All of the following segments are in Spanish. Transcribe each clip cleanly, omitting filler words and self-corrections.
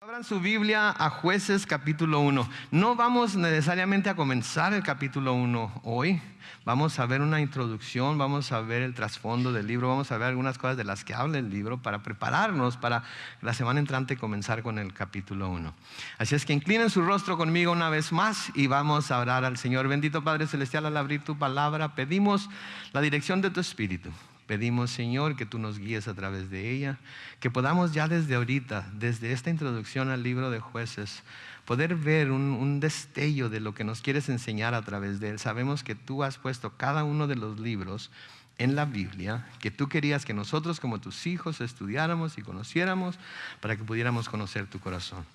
Abran su Biblia a Jueces capítulo 1. No vamos necesariamente a comenzar el capítulo 1 hoy. Vamos a ver una introducción, vamos a ver el trasfondo del libro, vamos a ver algunas cosas de las que habla el libro para prepararnos para la semana entrante comenzar con el capítulo 1. Así es que inclinen su rostro conmigo una vez más y vamos a orar al Señor. Bendito Padre Celestial, al abrir tu palabra pedimos la dirección de tu Espíritu. Pedimos, Señor, que tú nos guíes a través de ella, que podamos ya desde ahorita, desde esta introducción al libro de Jueces, poder ver un destello de lo que nos quieres enseñar a través de él. Sabemos que tú has puesto cada uno de los libros en la Biblia, que tú querías que nosotros como tus hijos estudiáramos y conociéramos para que pudiéramos conocer tu corazón.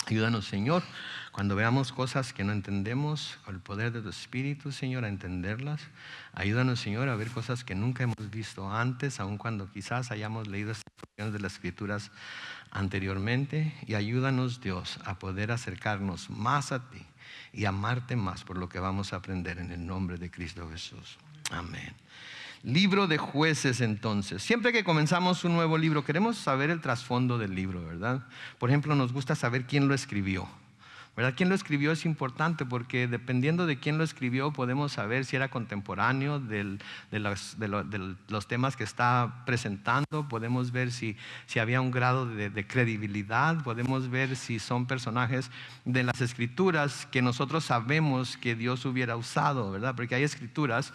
Ayúdanos, Señor, cuando veamos cosas que no entendemos, con el poder de tu Espíritu, Señor, a entenderlas. Ayúdanos, Señor, a ver cosas que nunca hemos visto antes, aun cuando quizás hayamos leído estas porciones de las Escrituras anteriormente. Y ayúdanos, Dios, a poder acercarnos más a ti y amarte más por lo que vamos a aprender en el nombre de Cristo Jesús. Amén. Libro de Jueces, entonces. Siempre que comenzamos un nuevo libro, queremos saber el trasfondo del libro, ¿verdad? Por ejemplo, nos gusta saber quién lo escribió, ¿verdad? Quién lo escribió es importante porque dependiendo de quién lo escribió podemos saber si era contemporáneo de los temas que está presentando. Podemos ver si había un grado de credibilidad. Podemos ver si son personajes de las Escrituras que nosotros sabemos que Dios hubiera usado, ¿verdad? Porque hay escrituras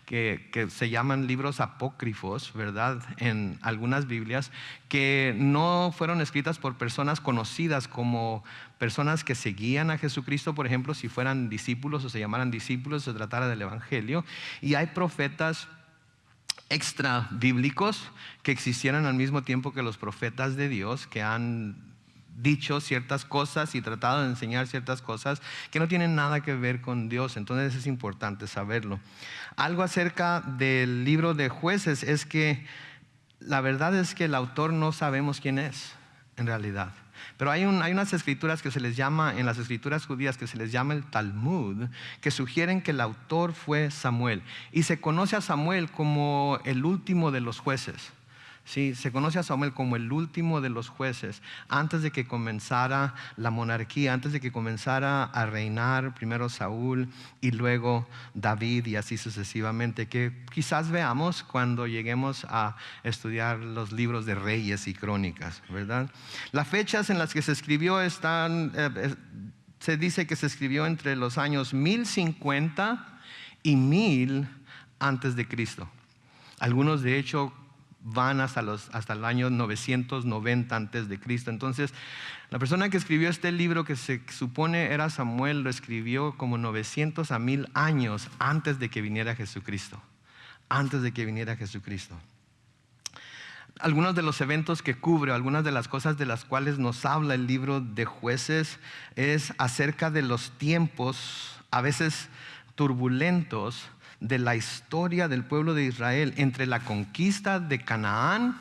que se llaman libros apócrifos, ¿verdad? En algunas Biblias que no fueron escritas por personas conocidas como personas que seguían a Jesucristo, por ejemplo, si fueran discípulos o se llamaran discípulos, se tratara del Evangelio. Y hay profetas extra bíblicos que existieron al mismo tiempo que los profetas de Dios, que han dicho ciertas cosas y tratado de enseñar ciertas cosas que no tienen nada que ver con Dios. Entonces es importante saberlo. Algo acerca del libro de Jueces es que la verdad es que el autor no sabemos quién es en realidad. Pero hay unas escrituras que se les llama, en las escrituras judías, que se les llama el Talmud, que sugieren que el autor fue Samuel. Y se conoce a Samuel como el último de los jueces. Sí, se conoce a Samuel como el último de los jueces, antes de que comenzara la monarquía, antes de que comenzara a reinar primero Saúl y luego David y así sucesivamente, que quizás veamos cuando lleguemos a estudiar los libros de Reyes y Crónicas, ¿verdad? Las fechas en las que se escribió se dice que se escribió entre los años 1050 y 1000 antes de Cristo. Algunos de hecho van hasta el año 990 antes de Cristo. Entonces, la persona que escribió este libro, que se supone era Samuel, lo escribió como 900 a 1000 años antes de que viniera Jesucristo. Antes de que viniera Jesucristo. Algunos de los eventos que cubre, algunas de las cosas de las cuales nos habla el libro de Jueces es acerca de los tiempos, a veces turbulentos, de la historia del pueblo de Israel entre la conquista de Canaán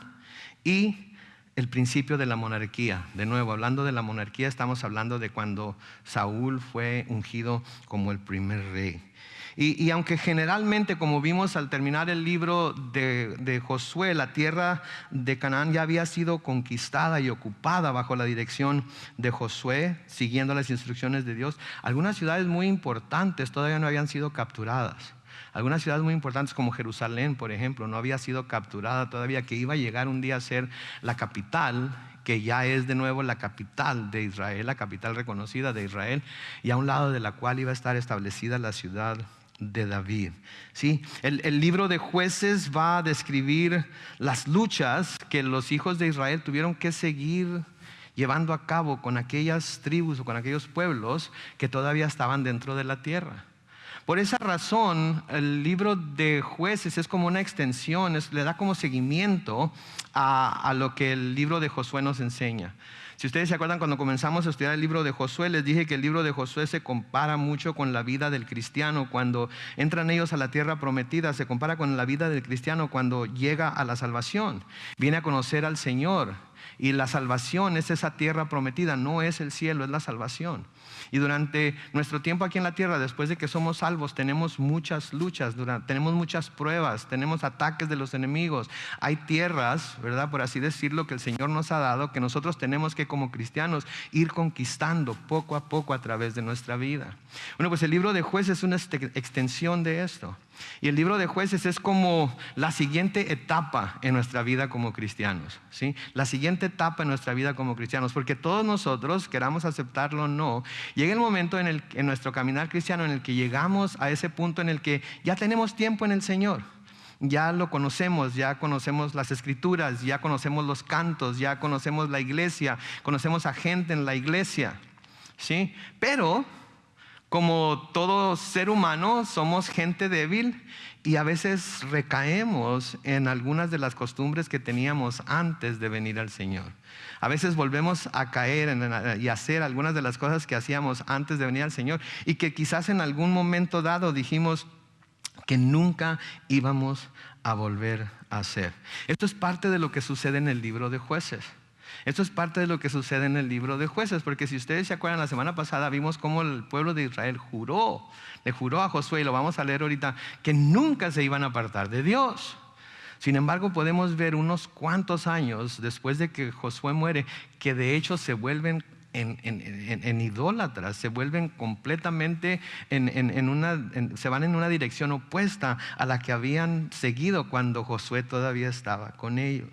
y el principio de la monarquía. De nuevo, hablando de la monarquía, estamos hablando de cuando Saúl fue ungido como el primer rey. Y aunque generalmente, como vimos al terminar el libro de Josué, la tierra de Canaán ya había sido conquistada y ocupada bajo la dirección de Josué, siguiendo las instrucciones de Dios, algunas ciudades muy importantes todavía no habían sido capturadas. Algunas ciudades muy importantes como Jerusalén, por ejemplo, no había sido capturada todavía, que iba a llegar un día a ser la capital, que ya es de nuevo la capital de Israel, la capital reconocida de Israel, y a un lado de la cual iba a estar establecida la ciudad de David. ¿Sí? El libro de Jueces va a describir las luchas que los hijos de Israel tuvieron que seguir llevando a cabo con aquellas tribus o con aquellos pueblos que todavía estaban dentro de la tierra. Por esa razón, el libro de Jueces es como una extensión, le da como seguimiento a lo que el libro de Josué nos enseña. Si ustedes se acuerdan, cuando comenzamos a estudiar el libro de Josué, les dije que el libro de Josué se compara mucho con la vida del cristiano. Cuando entran ellos a la tierra prometida, se compara con la vida del cristiano cuando llega a la salvación. Viene a conocer al Señor. Y la salvación es esa tierra prometida, no es el cielo, es la salvación. Y durante nuestro tiempo aquí en la tierra, después de que somos salvos, tenemos muchas luchas, tenemos muchas pruebas, tenemos ataques de los enemigos. Hay tierras, ¿verdad?, por así decirlo, que el Señor nos ha dado, que nosotros tenemos que, como cristianos, ir conquistando poco a poco a través de nuestra vida. Bueno, pues el libro de Jueces es una extensión de esto. Y el libro de Jueces es como la siguiente etapa en nuestra vida como cristianos, ¿sí? La siguiente etapa en nuestra vida como cristianos, porque todos nosotros, queramos aceptarlo o no, llega el momento en nuestro caminar cristiano en el que llegamos a ese punto en el que ya tenemos tiempo en el Señor. Ya lo conocemos, ya conocemos las escrituras, ya conocemos los cantos, ya conocemos la iglesia, conocemos a gente en la iglesia, ¿sí? Pero como todo ser humano, somos gente débil y a veces recaemos en algunas de las costumbres que teníamos antes de venir al Señor. A veces volvemos a caer y hacer algunas de las cosas que hacíamos antes de venir al Señor y que quizás en algún momento dado dijimos que nunca íbamos a volver a hacer. Esto es parte de lo que sucede en el libro de Jueces. Esto es parte de lo que sucede en el libro de Jueces, porque si ustedes se acuerdan, la semana pasada vimos cómo el pueblo de Israel le juró a Josué, y lo vamos a leer ahorita, que nunca se iban a apartar de Dios. Sin embargo, podemos ver unos cuantos años después de que Josué muere, que de hecho se vuelven en idólatras, se vuelven completamente se van en una dirección opuesta a la que habían seguido cuando Josué todavía estaba con ellos.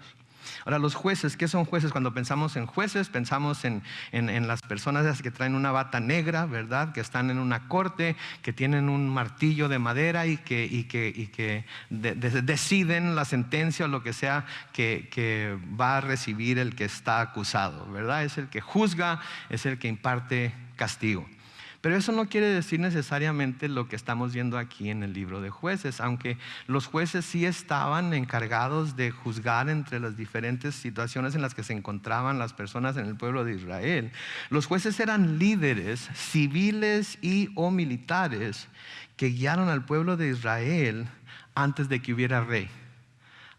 Ahora, los jueces, ¿qué son jueces? Cuando pensamos en jueces, pensamos en las personas que traen una bata negra, ¿verdad?, que están en una corte, que tienen un martillo de madera y que deciden la sentencia o lo que sea que va a recibir el que está acusado, ¿verdad? Es el que juzga, es el que imparte castigo. Pero eso no quiere decir necesariamente lo que estamos viendo aquí en el libro de Jueces, aunque los jueces sí estaban encargados de juzgar entre las diferentes situaciones en las que se encontraban las personas en el pueblo de Israel. Los jueces eran líderes civiles y o militares que guiaron al pueblo de Israel antes de que hubiera rey.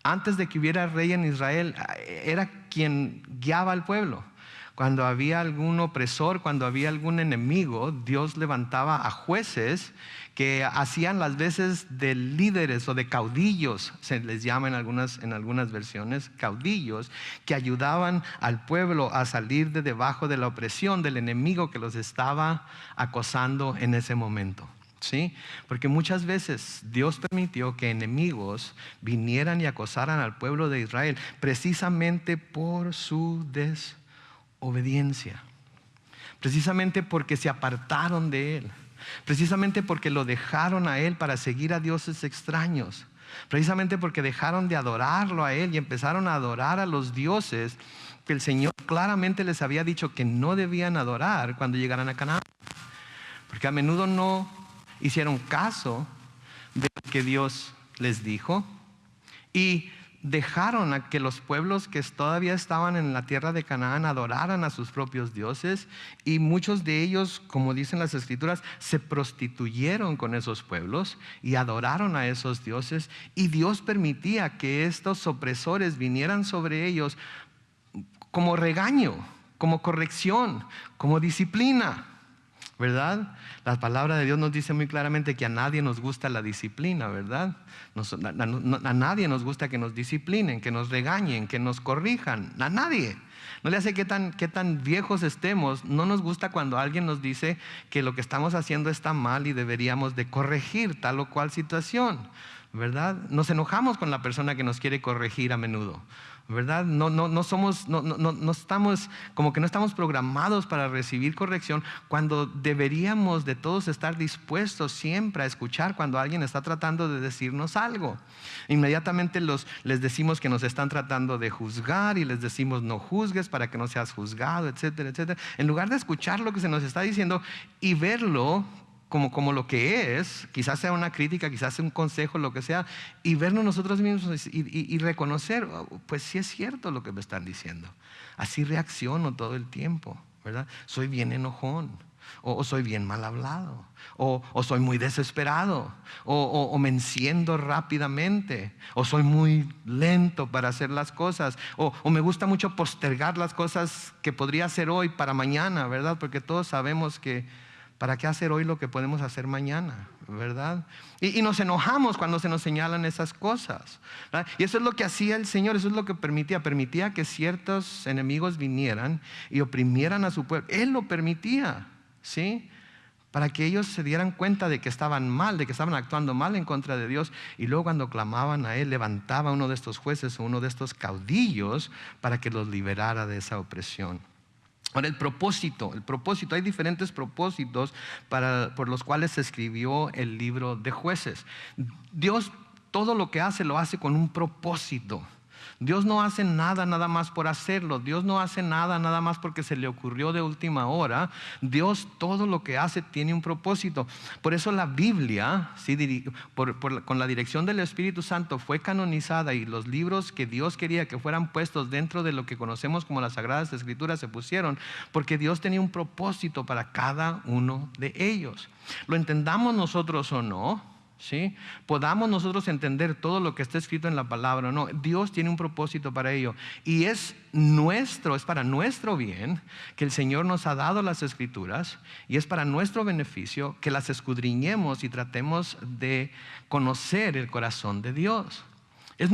Antes de que hubiera rey en Israel, era quien guiaba al pueblo. Cuando había algún opresor, cuando había algún enemigo, Dios levantaba a jueces que hacían las veces de líderes o de caudillos, se les llama en algunas versiones, caudillos, que ayudaban al pueblo a salir de debajo de la opresión del enemigo que los estaba acosando en ese momento. ¿Sí? Porque muchas veces Dios permitió que enemigos vinieran y acosaran al pueblo de Israel precisamente por su desobediencia, precisamente porque se apartaron de Él, precisamente porque lo dejaron a Él para seguir a dioses extraños, precisamente porque dejaron de adorarlo a Él y empezaron a adorar a los dioses que el Señor claramente les había dicho que no debían adorar cuando llegaran a Canaán, porque a menudo no hicieron caso de lo que Dios les dijo y dejaron a que los pueblos que todavía estaban en la tierra de Canaán adoraran a sus propios dioses, y muchos de ellos, como dicen las escrituras, se prostituyeron con esos pueblos y adoraron a esos dioses, y Dios permitía que estos opresores vinieran sobre ellos como regaño, como corrección, como disciplina, ¿verdad? La palabra de Dios nos dice muy claramente que a nadie nos gusta la disciplina, ¿verdad? A nadie nos gusta que nos disciplinen, que nos regañen, que nos corrijan. A nadie. No le hace qué tan viejos estemos, no nos gusta cuando alguien nos dice que lo que estamos haciendo está mal y deberíamos de corregir tal o cual situación, ¿verdad? Nos enojamos con la persona que nos quiere corregir a menudo, ¿verdad? No estamos, como que no estamos programados para recibir corrección, cuando deberíamos de todos estar dispuestos siempre a escuchar cuando alguien está tratando de decirnos algo. Inmediatamente les decimos que nos están tratando de juzgar y les decimos no juzgues para que no seas juzgado, etcétera, etcétera. En lugar de escuchar lo que se nos está diciendo y verlo como lo que es, quizás sea una crítica, quizás sea un consejo, lo que sea, y vernos nosotros mismos y reconocer, pues sí es cierto lo que me están diciendo. Así reacciono todo el tiempo, ¿verdad? Soy bien enojón, o soy bien mal hablado, o soy muy desesperado, o me enciendo rápidamente, o soy muy lento para hacer las cosas, o me gusta mucho postergar las cosas que podría hacer hoy para mañana, ¿verdad? Porque todos sabemos que ¿para qué hacer hoy lo que podemos hacer mañana? ¿Verdad? Y nos enojamos cuando se nos señalan esas cosas, ¿verdad? Y eso es lo que hacía el Señor, eso es lo que permitía que ciertos enemigos vinieran y oprimieran a su pueblo. Él lo permitía, ¿sí? Para que ellos se dieran cuenta de que estaban mal, de que estaban actuando mal en contra de Dios. Y luego cuando clamaban a Él, levantaba a uno de estos jueces o uno de estos caudillos para que los liberara de esa opresión. Ahora el propósito, hay diferentes propósitos por los cuales se escribió el libro de Jueces. Dios todo lo que hace lo hace con un propósito. Dios no hace nada más por hacerlo. Dios no hace nada más porque se le ocurrió de última hora. Dios todo lo que hace tiene un propósito. Por eso la Biblia, ¿sí? Con la dirección del Espíritu Santo fue canonizada, y los libros que Dios quería que fueran puestos dentro de lo que conocemos como las Sagradas Escrituras se pusieron porque Dios tenía un propósito para cada uno de ellos. Lo entendamos nosotros o no, ¿sí? Podamos nosotros entender todo lo que está escrito en la palabra, no, Dios tiene un propósito para ello, y es para nuestro bien que el Señor nos ha dado las Escrituras, y es para nuestro beneficio que las escudriñemos y tratemos de conocer el corazón de Dios. Es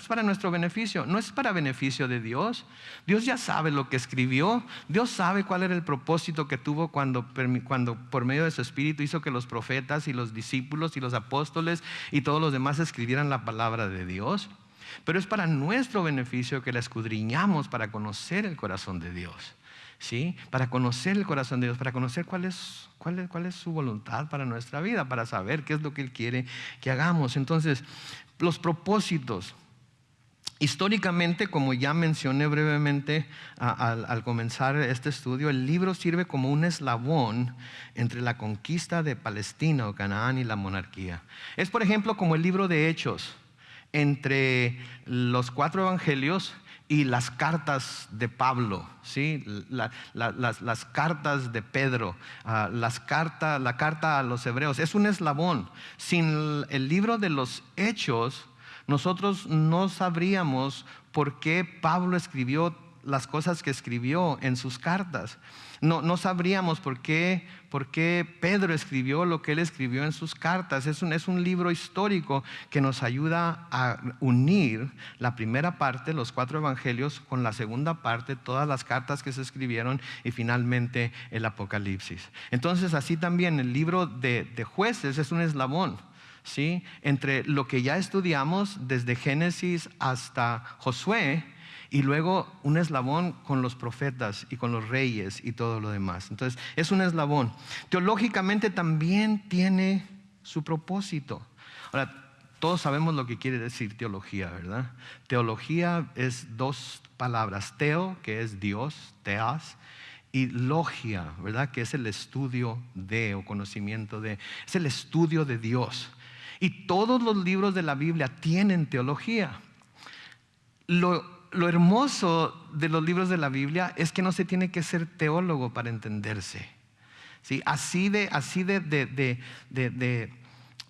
para nuestro beneficio, no es para beneficio de Dios. Dios ya sabe lo que escribió. Dios sabe cuál era el propósito que tuvo cuando por medio de su Espíritu hizo que los profetas y los discípulos y los apóstoles y todos los demás escribieran la palabra de Dios. Pero es para nuestro beneficio que la escudriñamos para conocer el corazón de Dios, ¿sí? Para conocer el corazón de Dios, para conocer cuál es su voluntad para nuestra vida, para saber qué es lo que Él quiere que hagamos. Entonces, los propósitos. Históricamente, como ya mencioné brevemente al comenzar este estudio, el libro sirve como un eslabón entre la conquista de Palestina o Canaán y la monarquía. Es, por ejemplo, como el libro de Hechos entre los 4 evangelios y las cartas de Pablo, ¿sí? Las cartas de Pedro, la carta a los hebreos. Es un eslabón. Sin el libro de los Hechos, nosotros no sabríamos por qué Pablo escribió las cosas que escribió en sus cartas. No sabríamos por qué Pedro escribió lo que él escribió en sus cartas. Es un libro histórico que nos ayuda a unir la primera parte, los 4 evangelios, con la segunda parte, todas las cartas que se escribieron, y finalmente el Apocalipsis. Entonces, así también el libro de Jueces es un eslabón, ¿sí? Entre lo que ya estudiamos desde Génesis hasta Josué, y luego un eslabón con los profetas y con los reyes y todo lo demás. Entonces es un eslabón. Teológicamente también tiene su propósito. Ahora, todos sabemos lo que quiere decir teología, ¿verdad? Teología es 2 palabras: teo, que es Dios, teas, y logia, ¿verdad? Que es el estudio de, o conocimiento de, es el estudio de Dios. Y todos los libros de la Biblia tienen teología. Lo hermoso de los libros de la Biblia es que no se tiene que ser teólogo para entenderse, ¿sí? Así de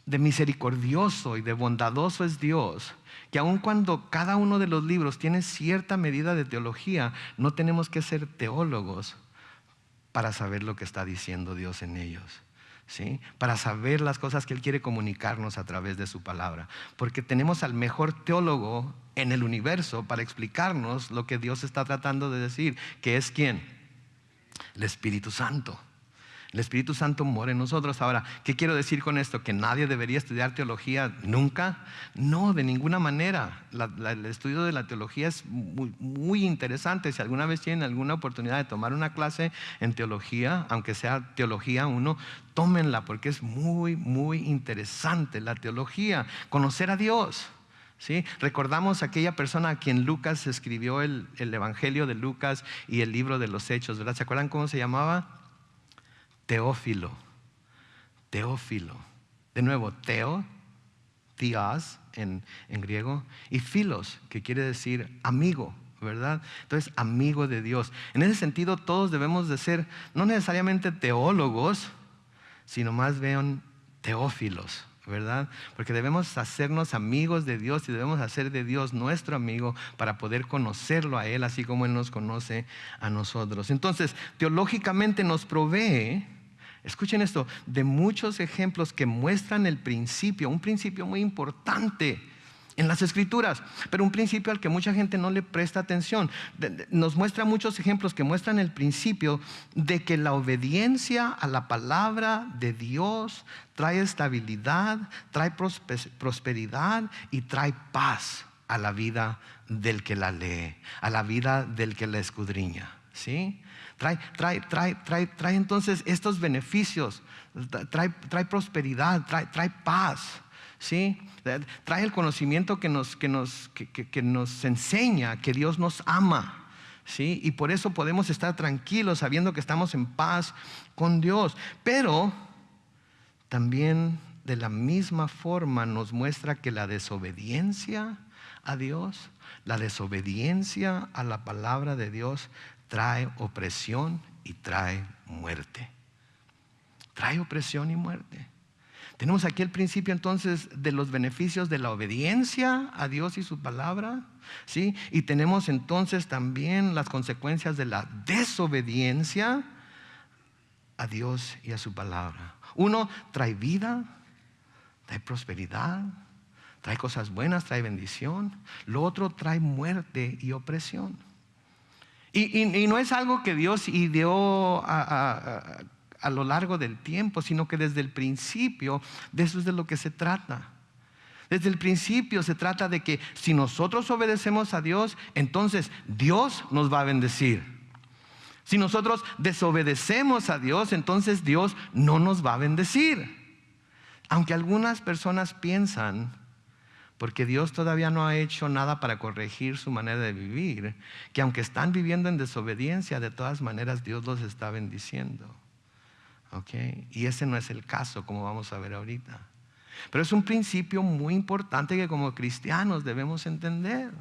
misericordioso y de bondadoso es Dios, que aun cuando cada uno de los libros tiene cierta medida de teología, no tenemos que ser teólogos para saber lo que está diciendo Dios en ellos, ¿sí? Para saber las cosas que Él quiere comunicarnos a través de su palabra, porque tenemos al mejor teólogo en el universo para explicarnos lo que Dios está tratando de decir, que es ¿quién? El Espíritu Santo. El Espíritu Santo mora en nosotros. Ahora, ¿qué quiero decir con esto? ¿Que nadie debería estudiar teología nunca? No, de ninguna manera. El estudio de la teología es muy, muy interesante. Si alguna vez tienen alguna oportunidad de tomar una clase en teología, aunque sea teología 1, tómenla, porque es muy, muy interesante la teología. Conocer a Dios, ¿sí? Recordamos a aquella persona a quien Lucas escribió el Evangelio de Lucas y el libro de los Hechos, ¿verdad? ¿Se acuerdan cómo se llamaba? Teófilo. Teófilo. De nuevo, teo, tías en griego, y filos, que quiere decir amigo, ¿verdad? Entonces, amigo de Dios. En ese sentido, todos debemos de ser, no necesariamente teólogos, sino más bien teófilos, ¿verdad? Porque debemos hacernos amigos de Dios y debemos hacer de Dios nuestro amigo para poder conocerlo a Él, así como Él nos conoce a nosotros. Entonces, teológicamente nos provee, escuchen esto, de muchos ejemplos que muestran el principio, un principio muy importante en las Escrituras, pero un principio al que mucha gente no le presta atención. Nos muestra muchos ejemplos que muestran el principio de que la obediencia a la palabra de Dios trae estabilidad, trae prosperidad y trae paz a Vida del que la lee, a la vida del que la escudriña, ¿sí? Trae entonces estos beneficios, trae prosperidad, trae paz, ¿sí? Trae el conocimiento que nos enseña que Dios nos ama, ¿sí? Y por eso podemos estar tranquilos sabiendo que estamos en paz con Dios. Pero también de la misma forma nos muestra que la desobediencia a Dios, la desobediencia a la palabra de Dios trae opresión y trae muerte. Trae opresión y muerte. Tenemos aquí el principio entonces de los beneficios de la obediencia a Dios y su palabra, ¿sí? Y tenemos entonces también las consecuencias de la desobediencia a Dios y a su palabra. Uno trae vida, trae prosperidad, trae cosas buenas, trae bendición. Lo otro trae muerte y opresión. Y no es algo que Dios ideó a lo largo del tiempo, sino que desde el principio de eso es de lo que se trata. Desde el principio se trata de que si nosotros obedecemos a Dios, entonces Dios nos va a bendecir. Si nosotros desobedecemos a Dios, entonces Dios no nos va a bendecir. Aunque algunas personas piensan, porque Dios todavía no ha hecho nada para corregir su manera de vivir, que aunque están viviendo en desobediencia, de todas maneras Dios los está bendiciendo. Okay. Y ese no es el caso, como vamos a ver ahorita. Pero es un principio muy importante que como cristianos debemos entender.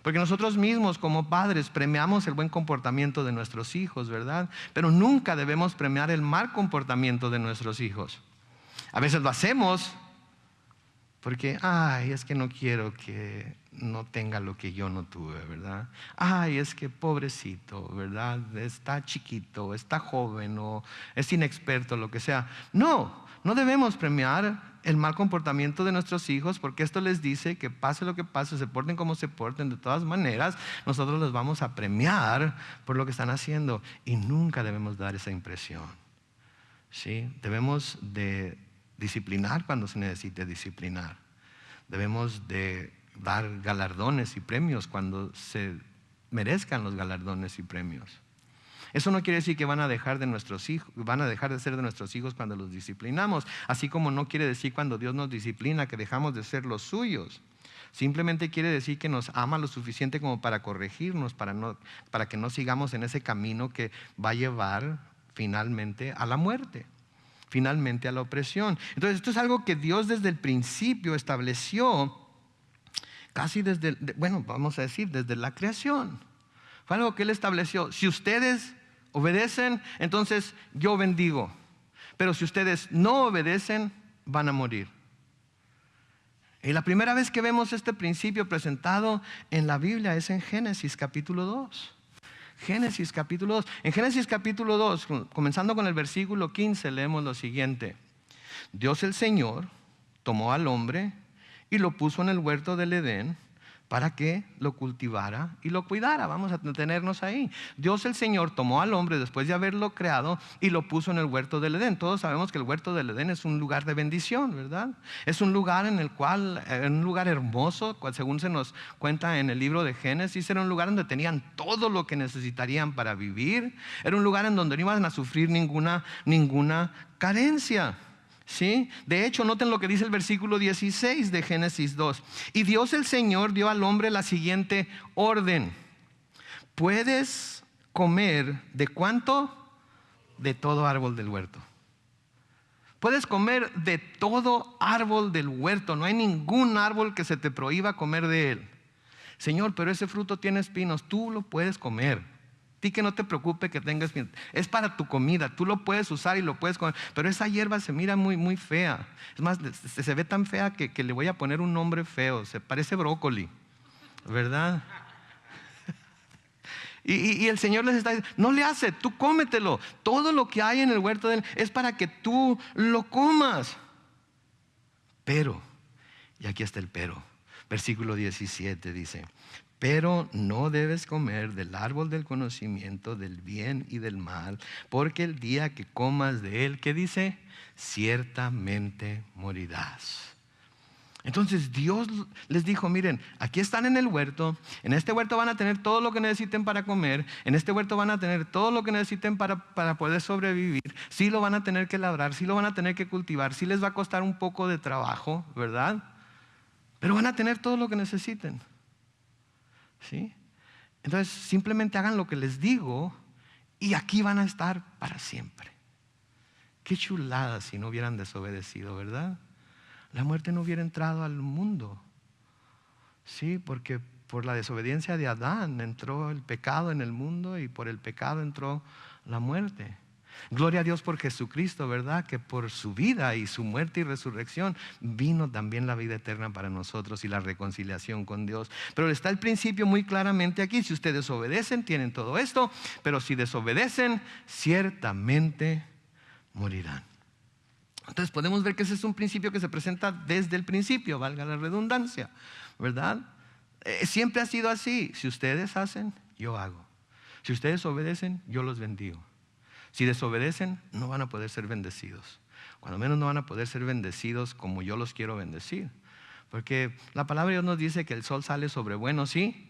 Porque nosotros mismos como padres premiamos el buen comportamiento de nuestros hijos, ¿verdad? Pero nunca debemos premiar el mal comportamiento de nuestros hijos. A veces lo hacemos porque, es que no quiero que no tenga lo que yo no tuve, ¿verdad? Es que pobrecito, ¿verdad? Está chiquito, está joven o es inexperto, lo que sea. No debemos premiar el mal comportamiento de nuestros hijos, porque esto les dice que pase lo que pase, se porten como se porten, de todas maneras, nosotros los vamos a premiar por lo que están haciendo. Y nunca debemos dar esa impresión, ¿sí? Debemos de disciplinar cuando se necesite disciplinar. Debemos de dar galardones y premios cuando se merezcan los galardones y premios. Eso no quiere decir que van a dejar de ser de nuestros hijos cuando los disciplinamos, así como no quiere decir cuando Dios nos disciplina que dejamos de ser los suyos. Simplemente quiere decir que nos ama lo suficiente como para corregirnos, para que no sigamos en ese camino que va a llevar finalmente a la muerte, finalmente a la opresión. Entonces esto es algo que Dios desde el principio estableció, casi desde la creación. Fue algo que Él estableció. Si ustedes obedecen, entonces yo bendigo. Pero si ustedes no obedecen, van a morir. Y la primera vez que vemos este principio presentado en la Biblia es en Génesis capítulo 2. Génesis capítulo 2. En Génesis capítulo 2, comenzando con el versículo 15, leemos lo siguiente. Dios el Señor tomó al hombre y lo puso en el huerto del Edén para que lo cultivara y lo cuidara. Vamos a detenernos ahí. Dios el Señor tomó al hombre después de haberlo creado y lo puso en el huerto del Edén. Todos sabemos que el huerto del Edén es un lugar de bendición, ¿verdad? Es un lugar un lugar hermoso, según se nos cuenta en el libro de Génesis. Era un lugar donde tenían todo lo que necesitarían para vivir. Era un lugar en donde no iban a sufrir ninguna carencia. ¿Sí? De hecho, noten lo que dice el versículo 16 de Génesis 2. Y Dios el Señor dio al hombre la siguiente orden. Puedes comer ¿de cuánto? De todo árbol del huerto. Puedes comer de todo árbol del huerto. No hay ningún árbol que se te prohíba comer de él. Señor, pero ese fruto tiene espinos, tú lo puedes comer. Ti que no te preocupe que tenga espinos, es para tu comida, tú lo puedes usar y lo puedes comer, pero esa hierba se mira muy, muy fea. Es más, se ve tan fea que le voy a poner un nombre feo, se parece brócoli, ¿verdad? Y el Señor les está diciendo, no le hace, tú cómetelo. Todo lo que hay en el huerto de Él es para que tú lo comas. Pero, y aquí está el pero, versículo 17 dice: pero no debes comer del árbol del conocimiento del bien y del mal, porque el día que comas de él, ¿qué dice? Ciertamente morirás. Entonces Dios les dijo: miren, aquí están en el huerto, en este huerto van a tener todo lo que necesiten para comer, en este huerto van a tener todo lo que necesiten para poder sobrevivir. Sí lo van a tener que labrar, sí lo van a tener que cultivar, sí les va a costar un poco de trabajo, ¿verdad? Pero van a tener todo lo que necesiten. ¿Sí? Entonces simplemente hagan lo que les digo y aquí van a estar para siempre. Qué chulada si no hubieran desobedecido, ¿verdad? La muerte no hubiera entrado al mundo. Sí, porque por la desobediencia de Adán entró el pecado en el mundo y por el pecado entró la muerte. Gloria a Dios por Jesucristo, ¿verdad? Que por su vida y su muerte y resurrección vino también la vida eterna para nosotros y la reconciliación con Dios. Pero está el principio muy claramente aquí: si ustedes obedecen, tienen todo esto, pero si desobedecen, ciertamente morirán. Entonces podemos ver que ese es un principio que se presenta desde el principio, valga la redundancia, ¿verdad? Siempre ha sido así: si ustedes hacen, yo hago. Si ustedes obedecen, yo los bendigo. Si desobedecen, no van a poder ser bendecidos. Cuando menos no van a poder ser bendecidos como yo los quiero bendecir. Porque la palabra de Dios nos dice que el sol sale sobre buenos y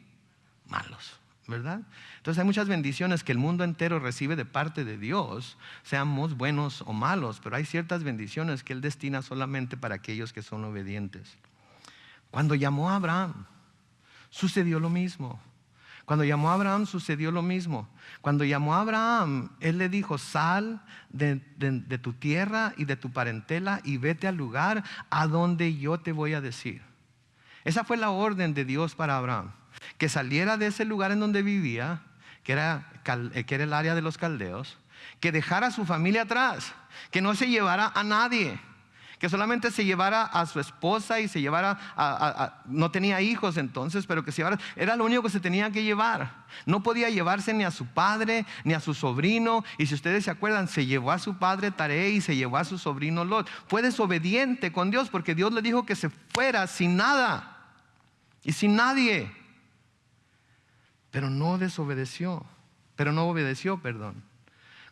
malos, ¿verdad? Entonces hay muchas bendiciones que el mundo entero recibe de parte de Dios, seamos buenos o malos, pero hay ciertas bendiciones que Él destina solamente para aquellos que son obedientes. Cuando llamó a Abraham, sucedió lo mismo. Cuando llamó a Abraham sucedió lo mismo. Cuando llamó a Abraham, Él le dijo: sal de tu tierra y de tu parentela y vete al lugar a donde yo te voy a decir. Esa fue la orden de Dios para Abraham: que saliera de ese lugar en donde vivía, que era el área de los caldeos, que dejara a su familia atrás, que no se llevara a nadie, que solamente se llevara a su esposa y se llevara no tenía hijos entonces, pero que se llevara, era lo único que se tenía que llevar. No podía llevarse ni a su padre ni a su sobrino. Y si ustedes se acuerdan, se llevó a su padre Taré y se llevó a su sobrino Lot. Fue desobediente con Dios porque Dios le dijo que se fuera sin nada y sin nadie, pero no obedeció.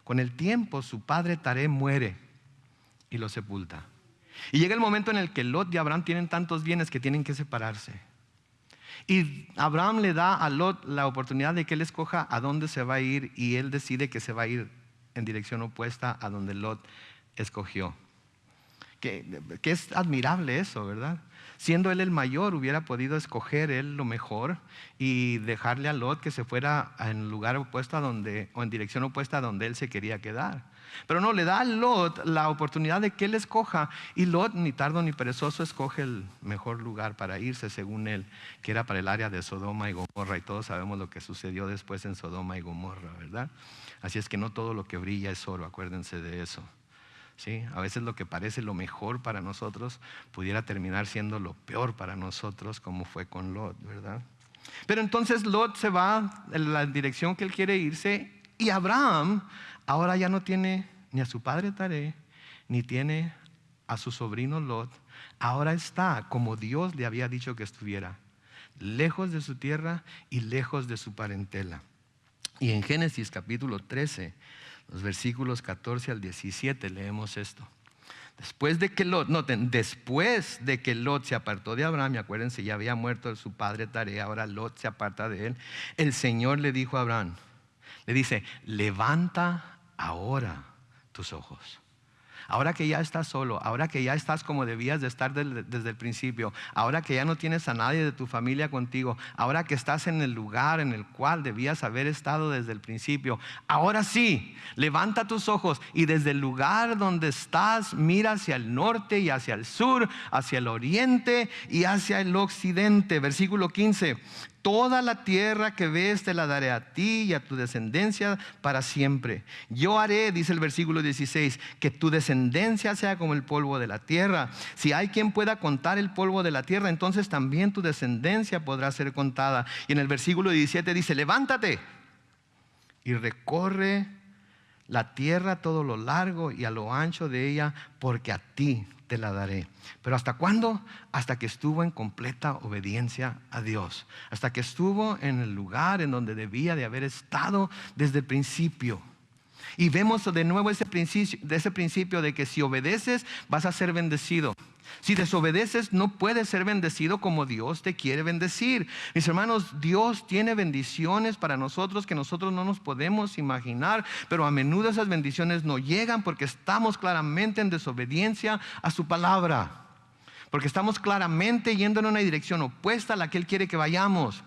Con el tiempo su padre Taré muere y lo sepulta. Y llega el momento en el que Lot y Abraham tienen tantos bienes que tienen que separarse. Y Abraham le da a Lot la oportunidad de que él escoja a dónde se va a ir, y él decide que se va a ir en dirección opuesta a donde Lot escogió. Que es admirable eso, ¿verdad? Siendo él el mayor, hubiera podido escoger él lo mejor y dejarle a Lot que se fuera en lugar opuesto o en dirección opuesta a donde él se quería quedar. Pero no, le da a Lot la oportunidad de que él escoja, y Lot, ni tardo ni perezoso, escoge el mejor lugar para irse, según él, que era para el área de Sodoma y Gomorra. Y todos sabemos lo que sucedió después en Sodoma y Gomorra, ¿verdad? Así es que no todo lo que brilla es oro, acuérdense de eso. ¿Sí? A veces lo que parece lo mejor para nosotros pudiera terminar siendo lo peor para nosotros, como fue con Lot, ¿verdad? Pero entonces Lot se va en la dirección que él quiere irse, y Abraham ahora ya no tiene ni a su padre Taré, ni tiene a su sobrino Lot. Ahora está como Dios le había dicho que estuviera, lejos de su tierra y lejos de su parentela. Y en Génesis capítulo 13, los versículos 14 al 17 leemos esto. Después de que Lot se apartó de Abraham, y acuérdense, ya había muerto su padre Taré, ahora Lot se aparta de él. El Señor le dijo a Abraham, le dice: levanta ahora tus ojos. Ahora que ya estás solo, ahora que ya estás como debías de estar desde el principio, ahora que ya no tienes a nadie de tu familia contigo, ahora que estás en el lugar en el cual debías haber estado desde el principio, ahora sí, levanta tus ojos y desde el lugar donde estás mira hacia el norte y hacia el sur, hacia el oriente y hacia el occidente. Versículo 15: Toda la tierra que ves te la daré a ti y a tu descendencia para siempre. Yo haré, dice el versículo 16, que tu descendencia sea como el polvo de la tierra. Si hay quien pueda contar el polvo de la tierra, entonces también tu descendencia podrá ser contada. Y en el versículo 17 dice, levántate y recorre la tierra a todo lo largo y a lo ancho de ella, porque a ti te la daré. ¿Pero hasta cuándo? Hasta que estuvo en completa obediencia a Dios. Hasta que estuvo en el lugar en donde debía de haber estado desde el principio. Y vemos de nuevo ese principio de que si obedeces vas a ser bendecido. Si desobedeces no puedes ser bendecido como Dios te quiere bendecir. Mis hermanos, Dios tiene bendiciones para nosotros que nosotros no nos podemos imaginar, pero a menudo esas bendiciones no llegan porque estamos claramente en desobediencia a su palabra. Porque estamos claramente yendo en una dirección opuesta a la que Él quiere que vayamos.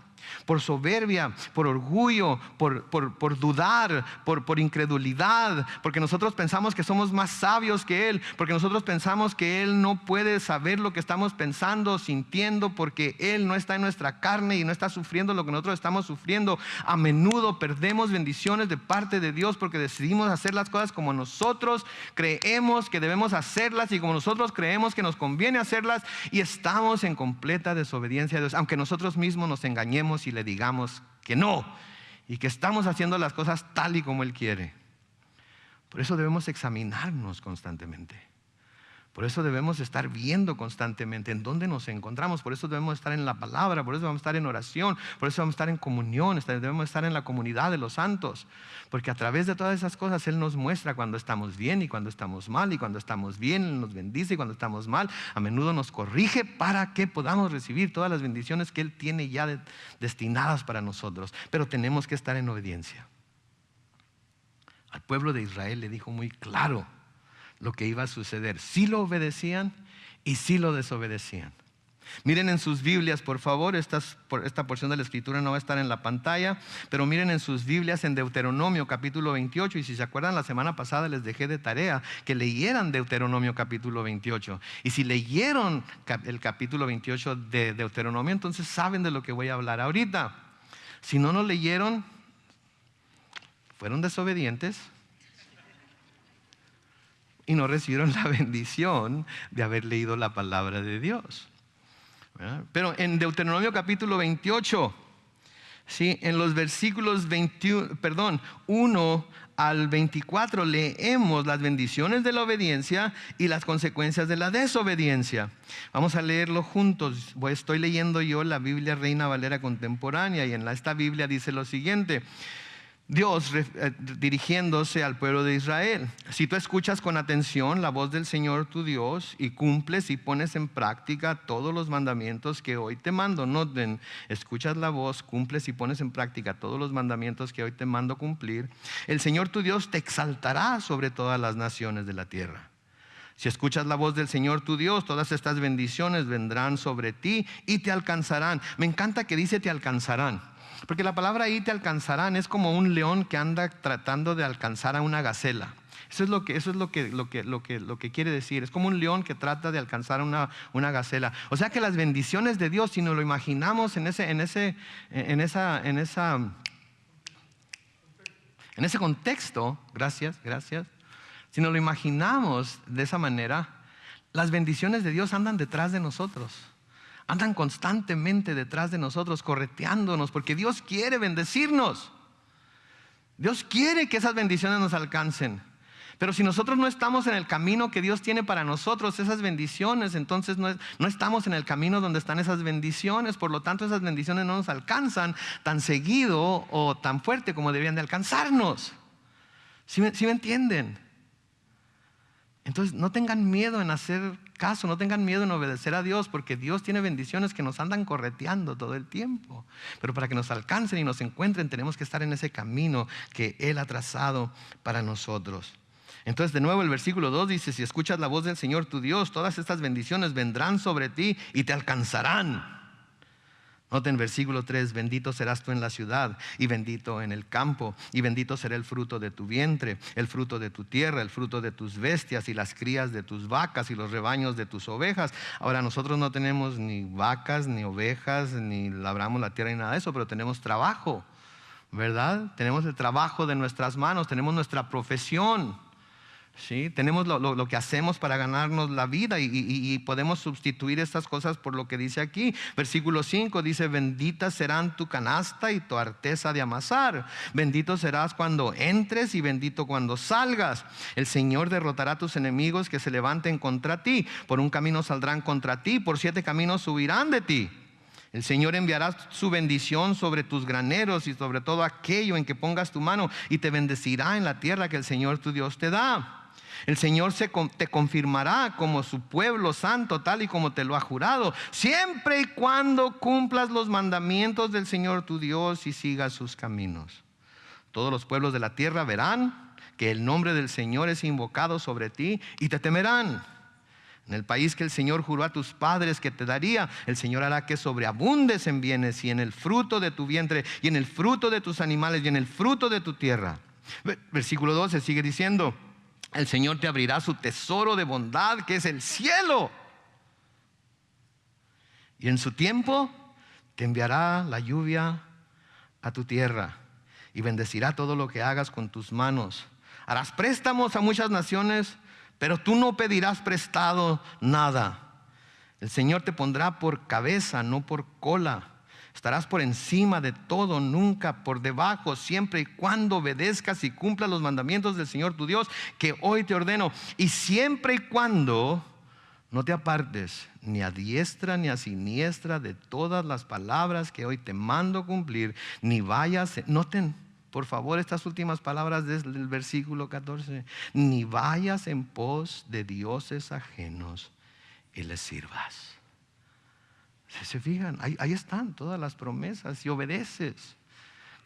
Por soberbia, por orgullo, por dudar, por incredulidad, porque nosotros pensamos que somos más sabios que Él, porque nosotros pensamos que Él no puede saber lo que estamos pensando, sintiendo, porque Él no está en nuestra carne y no está sufriendo lo que nosotros estamos sufriendo. A menudo perdemos bendiciones de parte de Dios porque decidimos hacer las cosas como nosotros creemos que debemos hacerlas y como nosotros creemos que nos conviene hacerlas, y estamos en completa desobediencia a Dios, aunque nosotros mismos nos engañemos y le digamos que no, y que estamos haciendo las cosas tal y como Él quiere. Por eso debemos examinarnos constantemente. Por eso debemos estar viendo constantemente en dónde nos encontramos. Por eso debemos estar en la palabra, por eso debemos estar en oración, por eso debemos estar en comunión, debemos estar en la comunidad de los santos. Porque a través de todas esas cosas Él nos muestra cuando estamos bien y cuando estamos mal. Y cuando estamos bien Él nos bendice, y cuando estamos mal a menudo nos corrige para que podamos recibir todas las bendiciones que Él tiene ya destinadas para nosotros. Pero tenemos que estar en obediencia. Al pueblo de Israel le dijo muy claro lo que iba a suceder. Si lo obedecían y si lo desobedecían. Miren en sus Biblias, por favor, esta porción de la escritura no va a estar en la pantalla, pero miren en sus Biblias en Deuteronomio capítulo 28, y si se acuerdan la semana pasada les dejé de tarea que leyeran Deuteronomio capítulo 28, y si leyeron el capítulo 28 de Deuteronomio, entonces saben de lo que voy a hablar ahorita. Si no lo leyeron, fueron desobedientes y no recibieron la bendición de haber leído la palabra de Dios. Pero en Deuteronomio capítulo 28, ¿sí? En los versículos 1 al 24 leemos las bendiciones de la obediencia y las consecuencias de la desobediencia. Vamos a leerlo juntos. Estoy leyendo yo la Biblia Reina Valera Contemporánea, y en esta Biblia dice lo siguiente. Dios dirigiéndose al pueblo de Israel: si tú escuchas con atención la voz del Señor tu Dios y cumples y pones en práctica todos los mandamientos que hoy te mando. Noten, escuchas la voz, cumples y pones en práctica todos los mandamientos que hoy te mando cumplir. El Señor tu Dios te exaltará sobre todas las naciones de la tierra. Si escuchas la voz del Señor tu Dios, todas estas bendiciones vendrán sobre ti y te alcanzarán. Me encanta que dice te alcanzarán. Porque la palabra ahí te alcanzarán es como un león que anda tratando de alcanzar a una gacela. Eso es lo que quiere decir. Es como un león que trata de alcanzar a una gacela. O sea que las bendiciones de Dios, si nos lo imaginamos en ese contexto, gracias. Si nos lo imaginamos de esa manera, las bendiciones de Dios andan detrás de nosotros. Andan constantemente detrás de nosotros, correteándonos, porque Dios quiere bendecirnos. Dios quiere que esas bendiciones nos alcancen. Pero si nosotros no estamos en el camino que Dios tiene para nosotros, esas bendiciones, entonces no estamos en el camino donde están esas bendiciones. Por lo tanto, esas bendiciones no nos alcanzan tan seguido o tan fuerte como debían de alcanzarnos. ¿Sí me entienden? Entonces no tengan miedo en hacer caso, no tengan miedo en obedecer a Dios, porque Dios tiene bendiciones que nos andan correteando todo el tiempo. Pero para que nos alcancen y nos encuentren, tenemos que estar en ese camino que Él ha trazado para nosotros. Entonces de nuevo el versículo 2 dice: si escuchas la voz del Señor tu Dios, todas estas bendiciones vendrán sobre ti y te alcanzarán. Noten versículo 3, bendito serás tú en la ciudad y bendito en el campo, y bendito será el fruto de tu vientre, el fruto de tu tierra, el fruto de tus bestias y las crías de tus vacas y los rebaños de tus ovejas. Ahora nosotros no tenemos ni vacas, ni ovejas, ni labramos la tierra ni nada de eso, pero tenemos trabajo, ¿verdad? Tenemos el trabajo de nuestras manos, tenemos nuestra profesión. ¿Sí? Tenemos lo que hacemos para ganarnos la vida y podemos sustituir estas cosas por lo que dice aquí. Versículo 5 dice: bendita serán tu canasta y tu arteza de amasar. Bendito serás cuando entres y bendito cuando salgas. El Señor derrotará a tus enemigos que se levanten contra ti. Por un camino saldrán contra ti, por 7 caminos subirán de ti. El Señor enviará su bendición sobre tus graneros y sobre todo aquello en que pongas tu mano, y te bendecirá en la tierra que el Señor tu Dios te da. El Señor te confirmará como su pueblo santo, tal y como te lo ha jurado, siempre y cuando cumplas los mandamientos del Señor tu Dios y sigas sus caminos. Todos los pueblos de la tierra verán que el nombre del Señor es invocado sobre ti y te temerán. En el país que el Señor juró a tus padres que te daría, el Señor hará que sobreabundes en bienes y en el fruto de tu vientre y en el fruto de tus animales y en el fruto de tu tierra. Versículo 12 sigue diciendo: el Señor te abrirá su tesoro de bondad, que es el cielo, y en su tiempo te enviará la lluvia a tu tierra y bendecirá todo lo que hagas con tus manos. Harás préstamos a muchas naciones, pero tú no pedirás prestado nada. El Señor te pondrá por cabeza, no por cola. Estarás por encima de todo, nunca por debajo, siempre y cuando obedezcas y cumplas los mandamientos del Señor tu Dios, que hoy te ordeno. Y siempre y cuando no te apartes ni a diestra ni a siniestra de todas las palabras que hoy te mando cumplir, ni vayas, noten por favor estas últimas palabras del versículo 14, ni vayas en pos de dioses ajenos y les sirvas. ¿Se fijan? Ahí están todas las promesas. Si obedeces,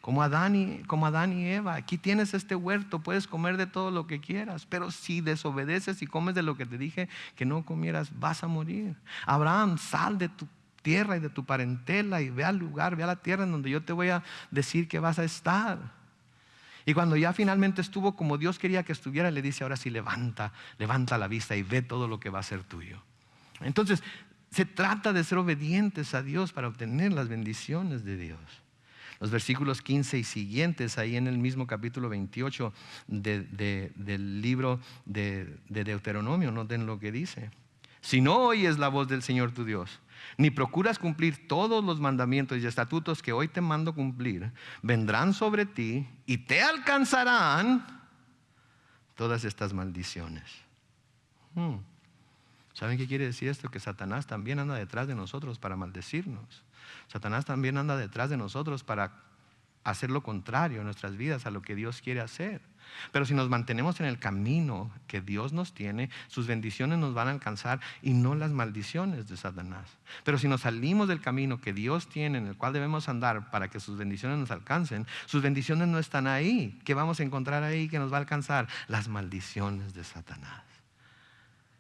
como Adán y Eva, aquí tienes este huerto, puedes comer de todo lo que quieras, pero si desobedeces y comes de lo que te dije que no comieras, vas a morir. Abraham, sal de tu tierra y de tu parentela y ve al lugar, ve a la tierra en donde yo te voy a decir que vas a estar. Y cuando ya finalmente estuvo como Dios quería que estuviera, le dice: ahora sí, levanta la vista y ve todo lo que va a ser tuyo. Entonces, se trata de ser obedientes a Dios para obtener las bendiciones de Dios. Los versículos 15 y siguientes, ahí en el mismo capítulo 28 del libro de Deuteronomio, noten lo que dice: si no oyes la voz del Señor tu Dios, ni procuras cumplir todos los mandamientos y estatutos que hoy te mando cumplir, vendrán sobre ti y te alcanzarán todas estas maldiciones. ¿Saben qué quiere decir esto? Que Satanás también anda detrás de nosotros para maldecirnos. Satanás también anda detrás de nosotros para hacer lo contrario en nuestras vidas a lo que Dios quiere hacer. Pero si nos mantenemos en el camino que Dios nos tiene, sus bendiciones nos van a alcanzar y no las maldiciones de Satanás. Pero si nos salimos del camino que Dios tiene, en el cual debemos andar para que sus bendiciones nos alcancen, sus bendiciones no están ahí. ¿Qué vamos a encontrar ahí que nos va a alcanzar? Las maldiciones de Satanás.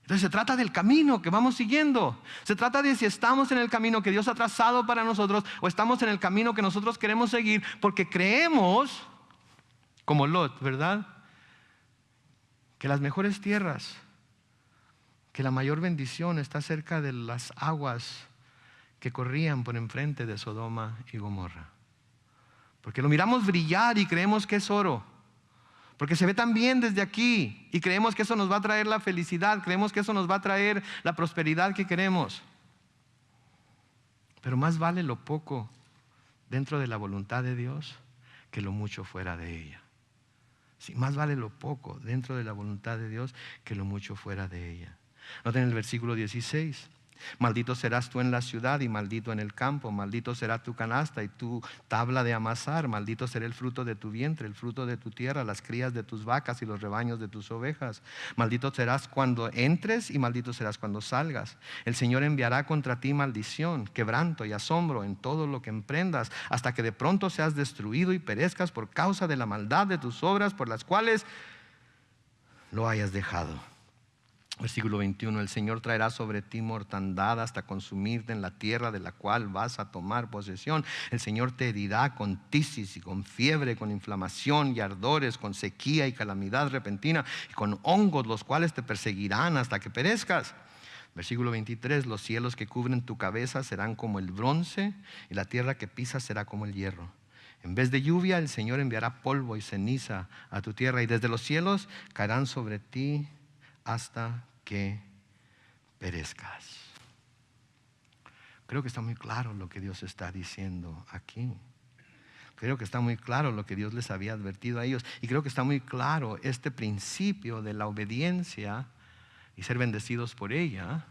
Entonces se trata del camino que vamos siguiendo. Se trata de si estamos en el camino que Dios ha trazado para nosotros o estamos en el camino que nosotros queremos seguir porque creemos, como Lot, ¿verdad?, que las mejores tierras, que la mayor bendición está cerca de las aguas que corrían por enfrente de Sodoma y Gomorra. Porque lo miramos brillar y creemos que es oro. Porque se ve tan bien desde aquí y creemos que eso nos va a traer la felicidad, creemos que eso nos va a traer la prosperidad que queremos. Pero más vale lo poco dentro de la voluntad de Dios que lo mucho fuera de ella. Sí, más vale lo poco dentro de la voluntad de Dios que lo mucho fuera de ella. Noten el versículo 16. Maldito serás tú en la ciudad y maldito en el campo, maldito será tu canasta y tu tabla de amasar, maldito será el fruto de tu vientre, el fruto de tu tierra, las crías de tus vacas y los rebaños de tus ovejas. Maldito serás cuando entres y maldito serás cuando salgas. El Señor enviará contra ti maldición, quebranto y asombro en todo lo que emprendas, hasta que de pronto seas destruido y perezcas por causa de la maldad de tus obras por las cuales lo hayas dejado. Versículo 21, el Señor traerá sobre ti mortandad hasta consumirte en la tierra de la cual vas a tomar posesión. El Señor te herirá con tisis y con fiebre, con inflamación y ardores, con sequía y calamidad repentina, y con hongos, los cuales te perseguirán hasta que perezcas. Versículo 23, los cielos que cubren tu cabeza serán como el bronce, y la tierra que pisas será como el hierro. En vez de lluvia, el Señor enviará polvo y ceniza a tu tierra, y desde los cielos caerán sobre ti hasta que perezcas. Creo que está muy claro lo que Dios está diciendo aquí. Creo que está muy claro lo que Dios les había advertido a ellos. Y creo que está muy claro este principio de la obediencia y ser bendecidos por ella,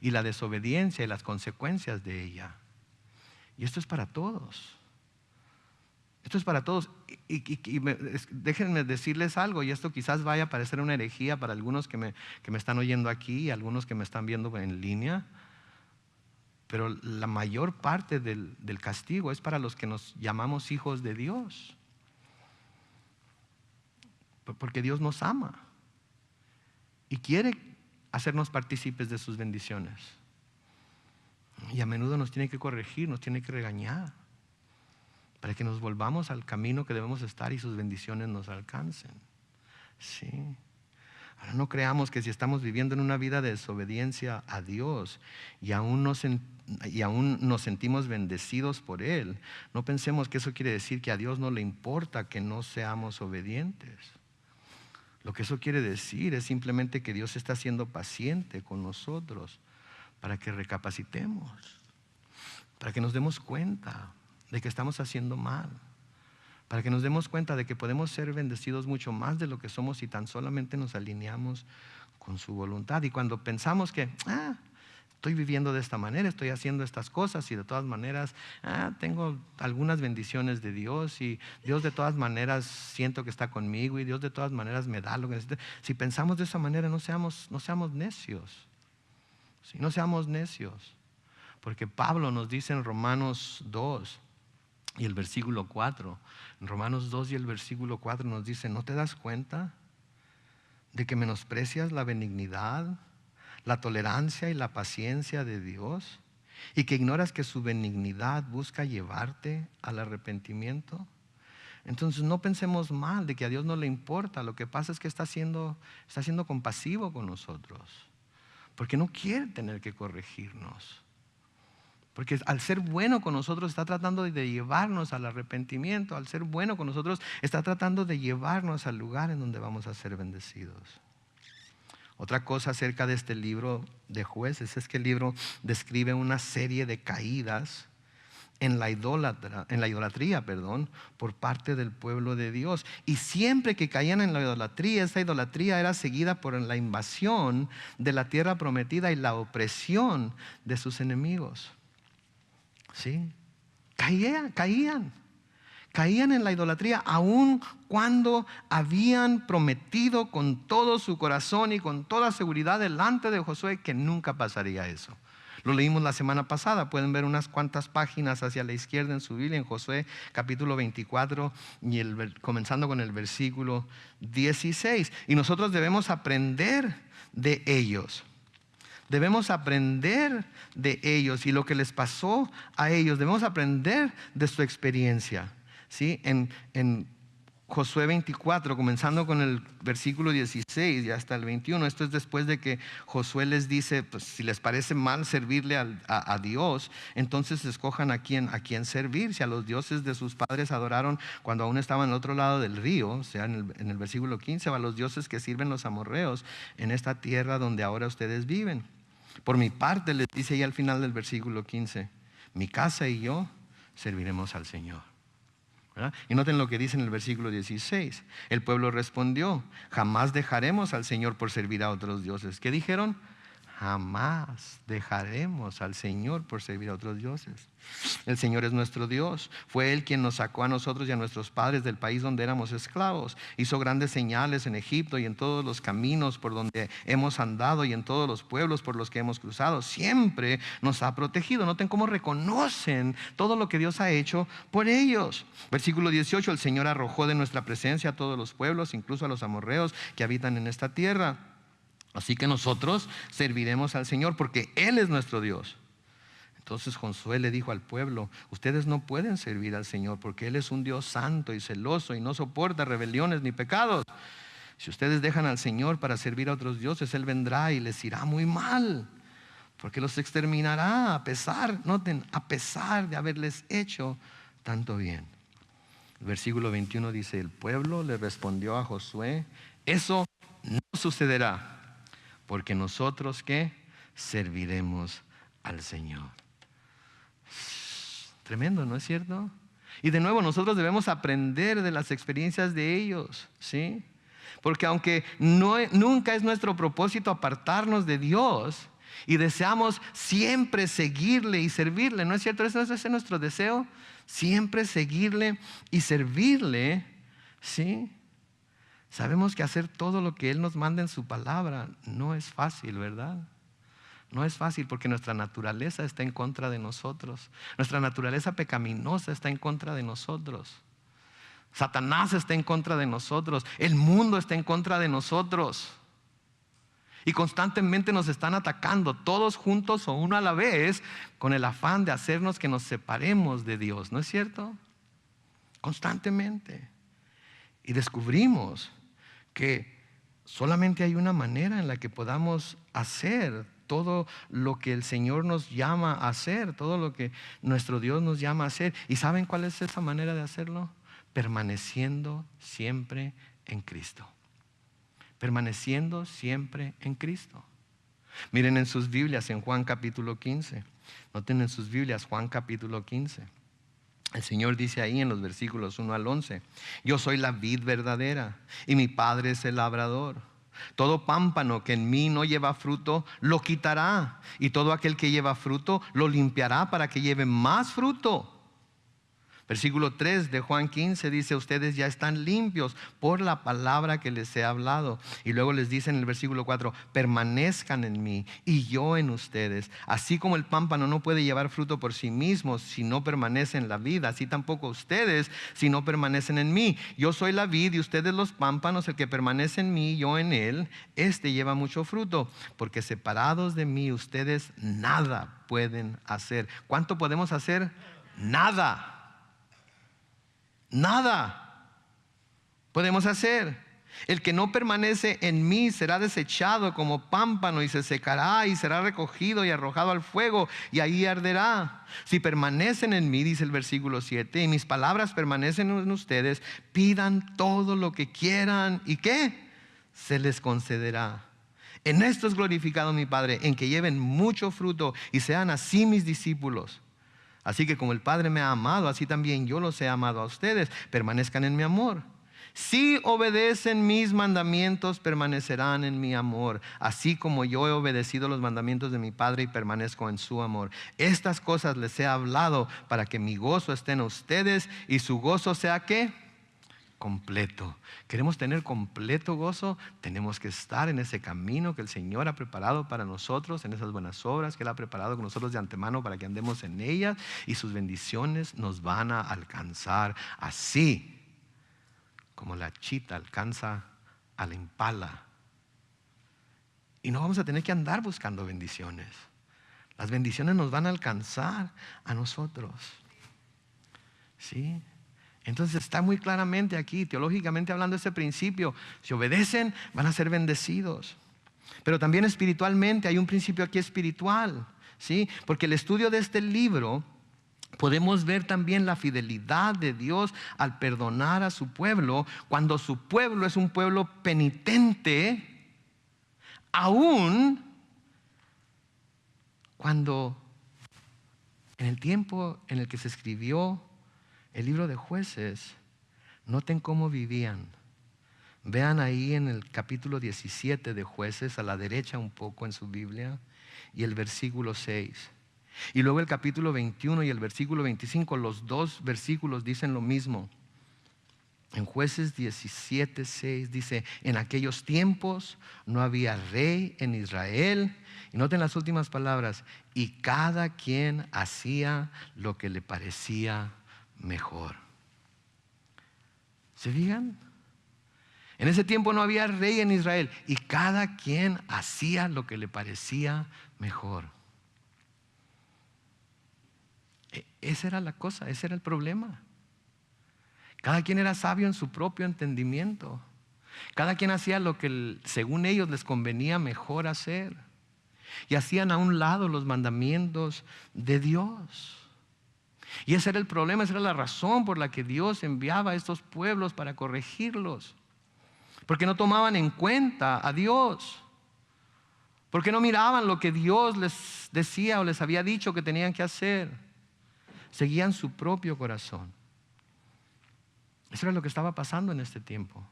y la desobediencia y las consecuencias de ella. Y esto es para todos. Esto es para todos. Déjenme decirles algo, y esto quizás vaya a parecer una herejía para algunos que me están oyendo aquí y algunos que me están viendo en línea, pero la mayor parte del castigo es para los que nos llamamos hijos de Dios, porque Dios nos ama y quiere hacernos partícipes de sus bendiciones, y a menudo nos tiene que corregir, nos tiene que regañar, para que nos volvamos al camino que debemos estar y sus bendiciones nos alcancen. Sí. Ahora, no creamos que si estamos viviendo en una vida de desobediencia a Dios y aún nos sentimos bendecidos por Él, no pensemos que eso quiere decir que a Dios no le importa que no seamos obedientes. Lo que eso quiere decir es simplemente que Dios está siendo paciente con nosotros para que recapacitemos, para que nos demos cuenta de que estamos haciendo mal, para que nos demos cuenta de que podemos ser bendecidos mucho más de lo que somos si tan solamente nos alineamos con su voluntad. Y cuando pensamos que estoy viviendo de esta manera, estoy haciendo estas cosas y de todas maneras tengo algunas bendiciones de Dios, y Dios de todas maneras siento que está conmigo, y Dios de todas maneras me da lo que necesito. Si pensamos de esa manera, no seamos necios. ¿Sí? No seamos necios, porque Pablo nos dice en Romanos 2 y el versículo 4, en Romanos 2 y el versículo 4 nos dice: ¿no te das cuenta de que menosprecias la benignidad, la tolerancia y la paciencia de Dios, y que ignoras que su benignidad busca llevarte al arrepentimiento? Entonces no pensemos mal de que a Dios no le importa. Lo que pasa es que está siendo compasivo con nosotros, porque no quiere tener que corregirnos. Porque al ser bueno con nosotros está tratando de llevarnos al arrepentimiento. Al ser bueno con nosotros está tratando de llevarnos al lugar en donde vamos a ser bendecidos. Otra cosa acerca de este libro de Jueces es que el libro describe una serie de caídas en la idolatría, por parte del pueblo de Dios. Y siempre que caían en la idolatría, esa idolatría era seguida por la invasión de la tierra prometida y la opresión de sus enemigos. ¿Sí? Caían en la idolatría, aun cuando habían prometido con todo su corazón y con toda seguridad delante de Josué que nunca pasaría eso. Lo leímos la semana pasada, pueden ver unas cuantas páginas hacia la izquierda en su Biblia, en Josué capítulo 24, y comenzando con el versículo 16. Y nosotros debemos aprender de ellos. Debemos aprender de ellos y lo que les pasó a ellos. Debemos aprender de su experiencia. ¿Sí? En Josué 24, comenzando con el versículo 16 y hasta el 21. Esto es después de que Josué les dice, pues, si les parece mal servirle a Dios, entonces escojan a quién servir. Si a los dioses de sus padres adoraron cuando aún estaban al otro lado del río, o sea, en el versículo 15, o a los dioses que sirven los amorreos en esta tierra donde ahora ustedes viven. Por mi parte, les dice ahí al final del versículo 15, mi casa y yo serviremos al Señor. ¿Verdad? Y noten lo que dice en el versículo 16. El pueblo respondió: jamás dejaremos al Señor por servir a otros dioses. ¿Qué dijeron? Jamás dejaremos al Señor por servir a otros dioses. El Señor es nuestro Dios. Fue Él quien nos sacó a nosotros y a nuestros padres del país donde éramos esclavos. Hizo grandes señales en Egipto y en todos los caminos por donde hemos andado y en todos los pueblos por los que hemos cruzado. Siempre nos ha protegido. Noten cómo reconocen todo lo que Dios ha hecho por ellos. Versículo 18: el Señor arrojó de nuestra presencia a todos los pueblos, incluso a los amorreos que habitan en esta tierra. Así que nosotros serviremos al Señor porque Él es nuestro Dios. Entonces Josué le dijo al pueblo: ustedes no pueden servir al Señor porque Él es un Dios santo y celoso y no soporta rebeliones ni pecados. Si ustedes dejan al Señor para servir a otros dioses, Él vendrá y les irá muy mal, porque los exterminará a pesar, noten, a pesar de haberles hecho tanto bien. El versículo 21 dice: el pueblo le respondió a Josué: eso no sucederá, porque nosotros ¿qué? Serviremos al Señor. Tremendo, ¿no es cierto? Y de nuevo nosotros debemos aprender de las experiencias de ellos, ¿sí? Porque aunque nunca es nuestro propósito apartarnos de Dios y deseamos siempre seguirle y servirle, ¿no es cierto? Ese es nuestro deseo, siempre seguirle y servirle, ¿sí? Sabemos que hacer todo lo que Él nos manda en su palabra no es fácil, ¿verdad? No es fácil porque nuestra naturaleza está en contra de nosotros. Nuestra naturaleza pecaminosa está en contra de nosotros. Satanás está en contra de nosotros. El mundo está en contra de nosotros. Y constantemente nos están atacando, todos juntos o uno a la vez, con el afán de hacernos que nos separemos de Dios. ¿No es cierto? Constantemente. Y descubrimos que solamente hay una manera en la que podamos hacer todo lo que el Señor nos llama a hacer, todo lo que nuestro Dios nos llama a hacer. ¿Y saben cuál es esa manera de hacerlo? Permaneciendo siempre en Cristo. Permaneciendo siempre en Cristo. Miren en sus Biblias en Juan capítulo 15. Noten en sus Biblias Juan capítulo 15. El Señor dice ahí en los versículos 1 al 11: yo soy la vid verdadera y mi Padre es el labrador. Todo pámpano que en mí no lleva fruto, lo quitará, y todo aquel que lleva fruto, lo limpiará para que lleve más fruto. Versículo 3 de Juan 15 dice: ustedes ya están limpios por la palabra que les he hablado. Y luego les dice en el versículo 4: permanezcan en mí y yo en ustedes. Así como el pámpano no puede llevar fruto por sí mismo si no permanece en la vid, así tampoco ustedes si no permanecen en mí. Yo soy la vid y ustedes los pámpanos. El que permanece en mí y yo en él, este lleva mucho fruto, porque separados de mí ustedes nada pueden hacer. ¿Cuánto podemos hacer? Nada. Nada podemos hacer. El que no permanece en mí será desechado como pámpano y se secará y será recogido y arrojado al fuego y ahí arderá. Si permanecen en mí, dice el versículo 7, y mis palabras permanecen en ustedes, pidan todo lo que quieran y ¿qué? Se les concederá. En esto es glorificado mi Padre, en que lleven mucho fruto y sean así mis discípulos. Así que como el Padre me ha amado, así también yo los he amado a ustedes. Permanezcan en mi amor. Si obedecen mis mandamientos, permanecerán en mi amor, así como yo he obedecido los mandamientos de mi Padre y permanezco en su amor. Estas cosas les he hablado para que mi gozo esté en ustedes y su gozo sea ¿qué? Completo. ¿Queremos tener completo gozo? Tenemos que estar en ese camino que el Señor ha preparado para nosotros, en esas buenas obras que Él ha preparado con nosotros de antemano para que andemos en ellas, y sus bendiciones nos van a alcanzar así como la chita alcanza a la impala. Y no vamos a tener que andar buscando bendiciones. Las bendiciones nos van a alcanzar a nosotros. ¿Sí? Entonces está muy claramente aquí, teológicamente hablando, ese principio. Si obedecen, van a ser bendecidos. Pero también espiritualmente hay un principio aquí espiritual, ¿sí? Porque el estudio de este libro podemos ver también la fidelidad de Dios al perdonar a su pueblo, cuando su pueblo es un pueblo penitente, aún cuando en el tiempo en el que se escribió el libro de Jueces, noten cómo vivían. Vean ahí en el capítulo 17 de Jueces, a la derecha un poco en su Biblia, y el versículo 6. Y luego el capítulo 21 y el versículo 25, los dos versículos dicen lo mismo. En Jueces 17, 6 dice: en aquellos tiempos no había rey en Israel. Y noten las últimas palabras: y cada quien hacía lo que le parecía mejor. ¿Se fijan? En ese tiempo no había rey en Israel y cada quien hacía lo que le parecía mejor. Esa era la cosa, ese era el problema. Cada quien era sabio en su propio entendimiento. Cada quien hacía lo que según ellos les convenía mejor hacer. Y hacían a un lado los mandamientos de Dios. Y ese era el problema, esa era la razón por la que Dios enviaba a estos pueblos para corregirlos. Porque no tomaban en cuenta a Dios. Porque no miraban lo que Dios les decía o les había dicho que tenían que hacer. Seguían su propio corazón. Eso era lo que estaba pasando en este tiempo.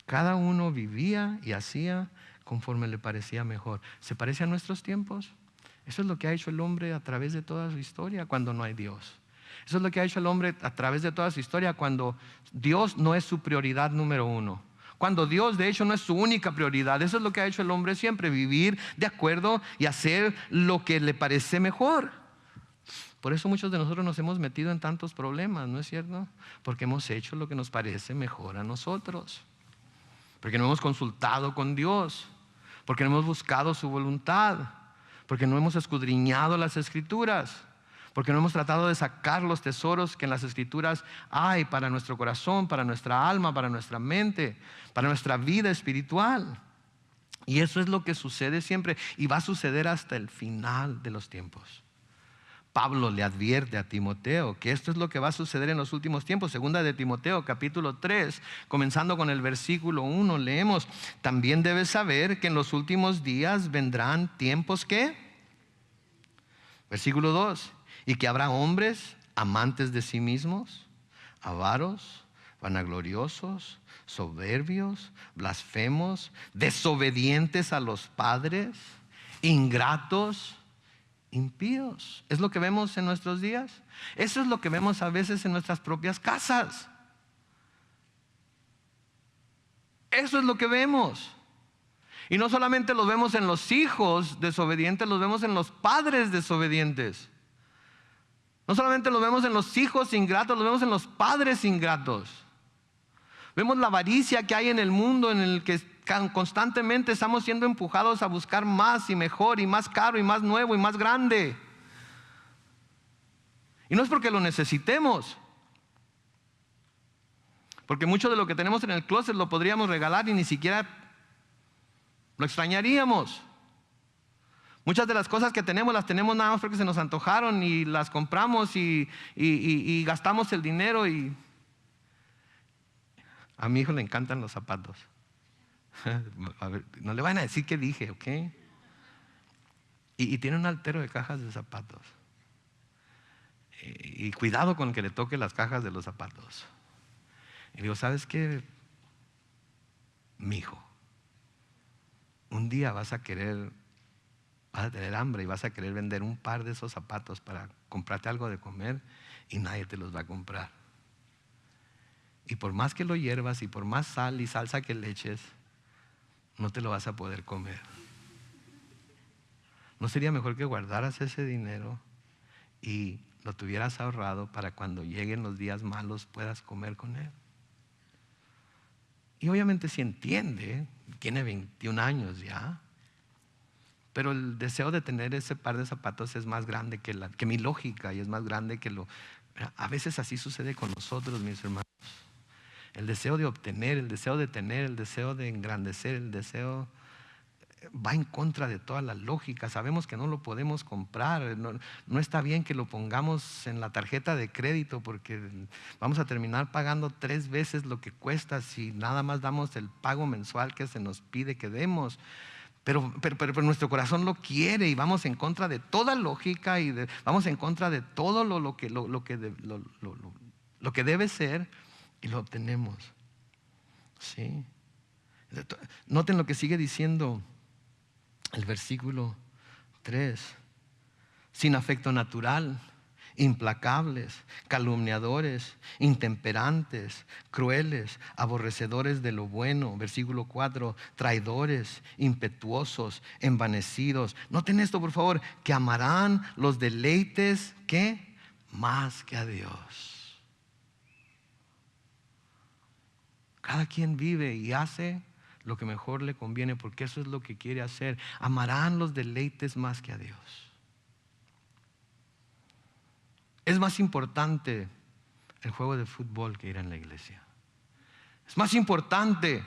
Cada uno vivía y hacía conforme le parecía mejor. ¿Se parece a nuestros tiempos? Eso es lo que ha hecho el hombre a través de toda su historia cuando no hay Dios. Eso es lo que ha hecho el hombre a través de toda su historia cuando Dios no es su prioridad número uno. Cuando Dios de hecho no es su única prioridad. Eso es lo que ha hecho el hombre siempre, vivir de acuerdo y hacer lo que le parece mejor. Por eso muchos de nosotros nos hemos metido en tantos problemas, ¿no es cierto? Porque hemos hecho lo que nos parece mejor a nosotros. Porque no hemos consultado con Dios. Porque no hemos buscado su voluntad. Porque no hemos escudriñado las Escrituras. Porque no hemos tratado de sacar los tesoros que en las Escrituras hay para nuestro corazón, para nuestra alma, para nuestra mente, para nuestra vida espiritual. Y eso es lo que sucede siempre y va a suceder hasta el final de los tiempos. Pablo le advierte a Timoteo que esto es lo que va a suceder en los últimos tiempos. Segunda de Timoteo, capítulo 3, comenzando con el versículo 1, leemos: también debes saber que en los últimos días vendrán tiempos que, versículo 2, y que habrá hombres amantes de sí mismos, avaros, vanagloriosos, soberbios, blasfemos, desobedientes a los padres, ingratos, impíos. ¿Es lo que vemos en nuestros días? Eso es lo que vemos a veces en nuestras propias casas. Eso es lo que vemos. Y no solamente los vemos en los hijos desobedientes, los vemos en los padres desobedientes. No solamente los vemos en los hijos ingratos, los vemos en los padres ingratos. Vemos la avaricia que hay en el mundo en el que constantemente estamos siendo empujados a buscar más y mejor y más caro y más nuevo y más grande. Y no es porque lo necesitemos, porque mucho de lo que tenemos en el closet lo podríamos regalar y ni siquiera lo extrañaríamos. Muchas de las cosas que tenemos las tenemos nada más porque se nos antojaron y las compramos y gastamos el dinero. Y a mi hijo le encantan los zapatos. A ver, no le van a decir qué dije, ¿ok? Y tiene un altero de cajas de zapatos. Y cuidado con que le toque las cajas de los zapatos. Y digo, ¿sabes qué? Mijo, un día vas a tener hambre y vas a querer vender un par de esos zapatos para comprarte algo de comer y nadie te los va a comprar. Y por más que lo hiervas y por más sal y salsa que le eches, no te lo vas a poder comer. ¿No sería mejor que guardaras ese dinero y lo tuvieras ahorrado para cuando lleguen los días malos puedas comer con él? Y obviamente si entiende, tiene 21 años ya, pero el deseo de tener ese par de zapatos es más grande que mi lógica y es más grande que a veces así sucede con nosotros, mis hermanos. El deseo de obtener, el deseo de tener, el deseo de engrandecer, el deseo va en contra de toda la lógica. Sabemos que no lo podemos comprar. No está bien que lo pongamos en la tarjeta de crédito porque vamos a terminar pagando 3 veces lo que cuesta si nada más damos el pago mensual que se nos pide que demos. Pero nuestro corazón lo quiere y vamos en contra de toda lógica y vamos en contra de todo lo que debe ser y lo obtenemos. ¿Sí? Noten lo que sigue diciendo el versículo 3. Sin afecto natural, implacables, calumniadores, intemperantes, crueles, aborrecedores de lo bueno. Versículo 4, traidores, impetuosos, envanecidos. Noten esto, por favor, que amarán los deleites, ¿qué? Más que a Dios. Cada quien vive y hace lo que mejor le conviene, porque eso es lo que quiere hacer. Amarán los deleites más que a Dios. Es más importante el juego de fútbol que ir a la iglesia. Es más importante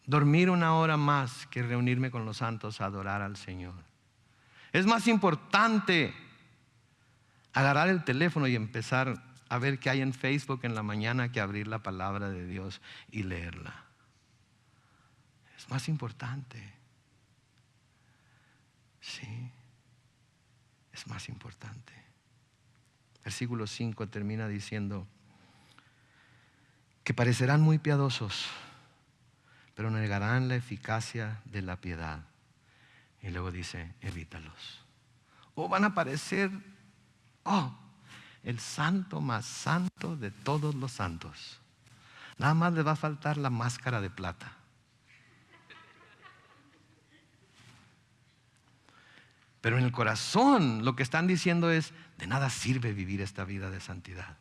dormir una hora más que reunirme con los santos a adorar al Señor. Es más importante agarrar el teléfono y empezar a ver qué hay en Facebook en la mañana que abrir la palabra de Dios y leerla. Es más importante. Sí, es más importante. Versículo 5 termina diciendo que parecerán muy piadosos, pero negarán la eficacia de la piedad. Y luego dice, evítalos. O van a parecer, el santo más santo de todos los santos. Nada más le va a faltar la máscara de plata. Pero en el corazón lo que están diciendo es, de nada sirve vivir esta vida de santidad.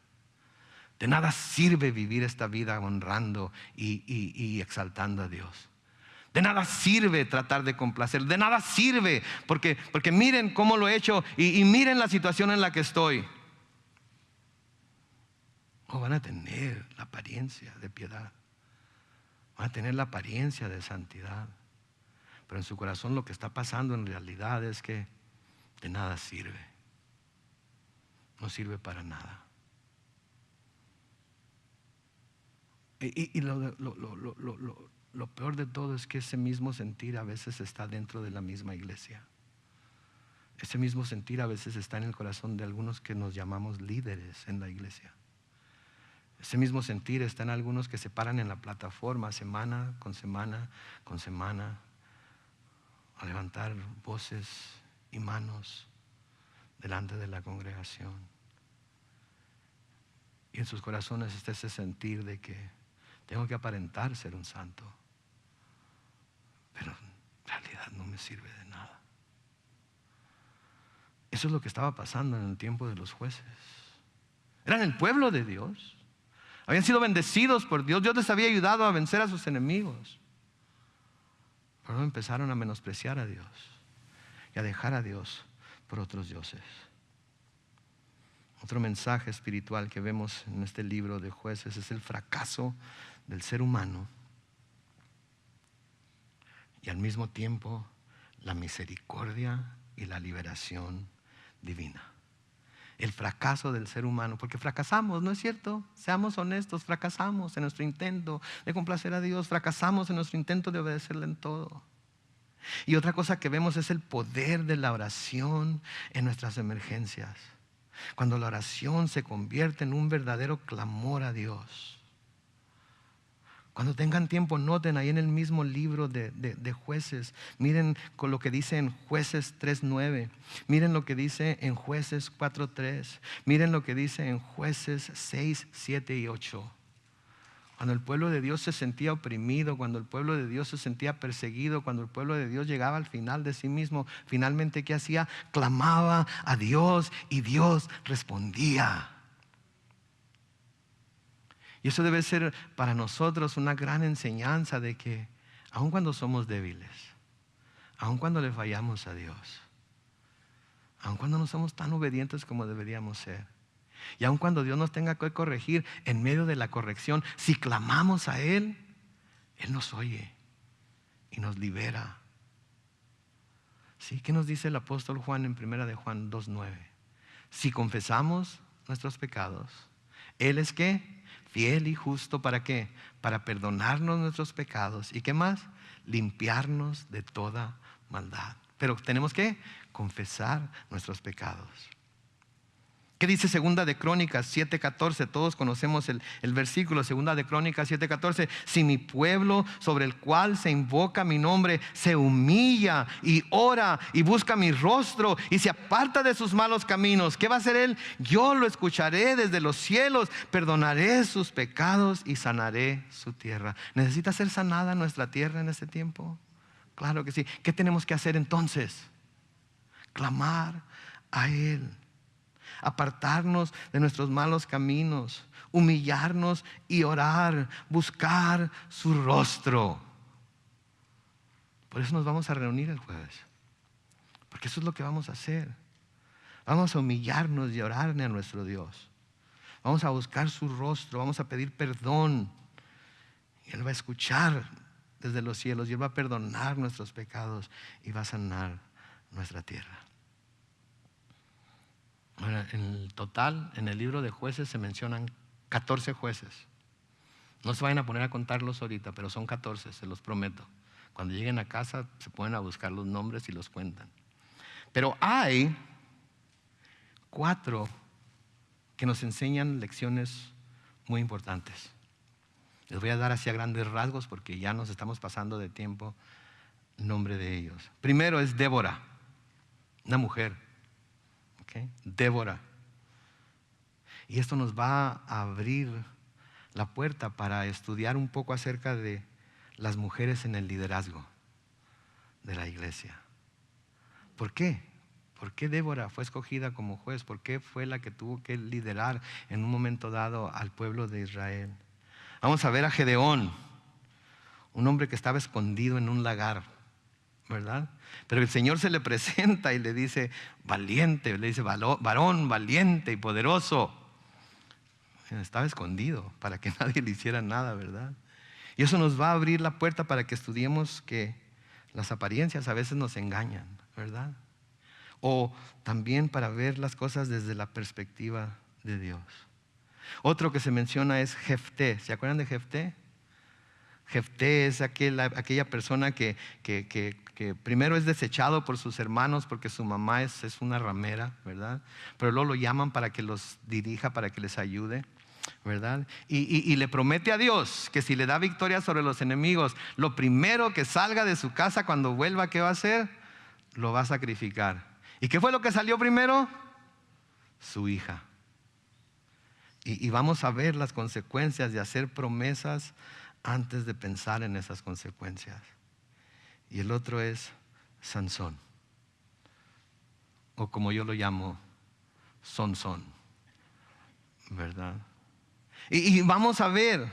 De nada sirve vivir esta vida honrando y exaltando a Dios. De nada sirve tratar de complacer. De nada sirve porque miren cómo lo he hecho y miren la situación en la que estoy. Van a tener la apariencia de piedad. Van a tener la apariencia de santidad. Pero en su corazón lo que está pasando en realidad es que de nada sirve. No sirve para nada. Y lo peor de todo es que ese mismo sentir a veces está dentro de la misma iglesia. Ese mismo sentir a veces está en el corazón de algunos que nos llamamos líderes en la iglesia. Ese mismo sentir está en algunos que se paran en la plataforma semana con semana a levantar voces y manos delante de la congregación. Y en sus corazones está ese sentir de que tengo que aparentar ser un santo, pero en realidad no me sirve de nada. Eso es lo que estaba pasando en el tiempo de los jueces. Eran el pueblo de Dios. Habían sido bendecidos por Dios. Dios les había ayudado a vencer a sus enemigos. Pero empezaron a menospreciar a Dios y a dejar a Dios por otros dioses. Otro mensaje espiritual que vemos en este libro de Jueces es el fracaso del ser humano y al mismo tiempo la misericordia y la liberación divina. El fracaso del ser humano, porque fracasamos, ¿no es cierto? Seamos honestos, fracasamos en nuestro intento de complacer a Dios, fracasamos en nuestro intento de obedecerle en todo. Y otra cosa que vemos es el poder de la oración en nuestras emergencias. Cuando la oración se convierte en un verdadero clamor a Dios. Cuando tengan tiempo, noten ahí en el mismo libro de Jueces. Miren con lo que dice en Jueces 3:9. Miren lo que dice en Jueces 4:3. Miren lo que dice en Jueces 6, 7 y 8. Cuando el pueblo de Dios se sentía oprimido, cuando el pueblo de Dios se sentía perseguido, cuando el pueblo de Dios llegaba al final de sí mismo, finalmente, ¿qué hacía? Clamaba a Dios y Dios respondía. Y eso debe ser para nosotros una gran enseñanza de que aun cuando somos débiles, aun cuando le fallamos a Dios, aun cuando no somos tan obedientes como deberíamos ser, y aun cuando Dios nos tenga que corregir, en medio de la corrección, si clamamos a Él, Él nos oye y nos libera. ¿Sí? ¿Qué nos dice el apóstol Juan en 1 de Juan 2:9? Si confesamos nuestros pecados, Él es ¿qué? Fiel y justo, ¿para qué? Para perdonarnos nuestros pecados. ¿Y qué más? Limpiarnos de toda maldad. Pero tenemos que confesar nuestros pecados. ¿Qué dice Segunda de Crónicas 7:14? Todos conocemos el versículo, Segunda de Crónicas 7:14. Si mi pueblo sobre el cual se invoca mi nombre se humilla y ora y busca mi rostro y se aparta de sus malos caminos, ¿qué va a hacer Él? Yo lo escucharé desde los cielos, perdonaré sus pecados y sanaré su tierra. ¿Necesita ser sanada nuestra tierra en este tiempo? Claro que sí. ¿Qué tenemos que hacer entonces? Clamar a Él. apartarnos de nuestros malos caminos, humillarnos y orar, buscar su rostro. Por eso nos vamos a reunir el jueves, porque eso es lo que vamos a hacer. Vamos a humillarnos y orarle a nuestro Dios. Vamos a buscar su rostro, vamos a pedir perdón. Y Él va a escuchar desde los cielos y Él va a perdonar nuestros pecados y va a sanar nuestra tierra. Bueno, en el total, en el libro de Jueces se mencionan 14 jueces. No se vayan a poner a contarlos ahorita, pero son 14, se los prometo. Cuando lleguen a casa se ponen a buscar los nombres y los cuentan. Pero hay 4 que nos enseñan lecciones muy importantes. Les voy a dar así a grandes rasgos porque ya nos estamos pasando de tiempo el nombre de ellos. Primero es Débora, una mujer. ¿Okay? Débora. Y esto nos va a abrir la puerta para estudiar un poco acerca de las mujeres en el liderazgo de la iglesia. ¿Por qué? ¿Por qué Débora fue escogida como juez? ¿Por qué fue la que tuvo que liderar en un momento dado al pueblo de Israel? Vamos a ver a Gedeón, un hombre que estaba escondido en un lagar, ¿verdad? Pero el Señor se le presenta y le dice, valiente, le dice, varón valiente y poderoso. Estaba escondido para que nadie le hiciera nada, ¿verdad? Y eso nos va a abrir la puerta para que estudiemos que las apariencias a veces nos engañan, ¿verdad? O también para ver las cosas desde la perspectiva de Dios. Otro que se menciona es Jefté. ¿Se acuerdan de Jefté? Jefté es aquella persona que primero es desechado por sus hermanos porque su mamá es una ramera, ¿verdad? Pero luego lo llaman para que los dirija, para que les ayude, ¿verdad? Y le promete a Dios que si le da victoria sobre los enemigos, lo primero que salga de su casa cuando vuelva, ¿qué va a hacer? Lo va a sacrificar. ¿Y qué fue lo que salió primero? Su hija. Y vamos a ver las consecuencias de hacer promesas antes de pensar en esas consecuencias. Y el otro es Sansón, o como yo lo llamo, Sonsón, ¿verdad? Y vamos a ver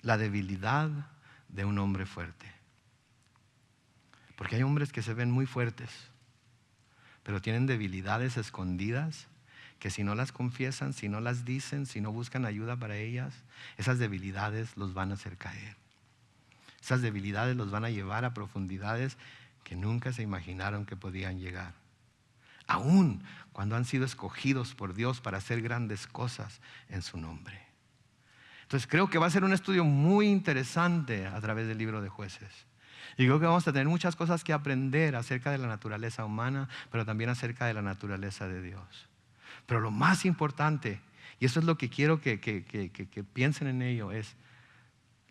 la debilidad de un hombre fuerte. Porque hay hombres que se ven muy fuertes, pero tienen debilidades escondidas que si no las confiesan, si no las dicen, si no buscan ayuda para ellas, esas debilidades los van a hacer caer. Esas debilidades los van a llevar a profundidades que nunca se imaginaron que podían llegar. Aún cuando han sido escogidos por Dios para hacer grandes cosas en su nombre. Entonces creo que va a ser un estudio muy interesante a través del libro de Jueces. Y creo que vamos a tener muchas cosas que aprender acerca de la naturaleza humana, pero también acerca de la naturaleza de Dios. Pero lo más importante, y eso es lo que quiero que piensen en ello, es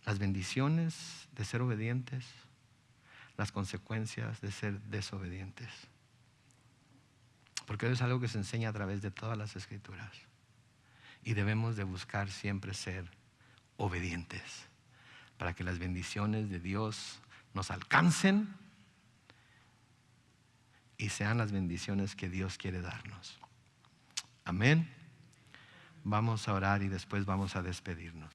las bendiciones de ser obedientes, las consecuencias de ser desobedientes. Porque eso es algo que se enseña a través de todas las escrituras. Y debemos de buscar siempre ser obedientes para que las bendiciones de Dios nos alcancen y sean las bendiciones que Dios quiere darnos. Amén. Vamos a orar y después vamos a despedirnos.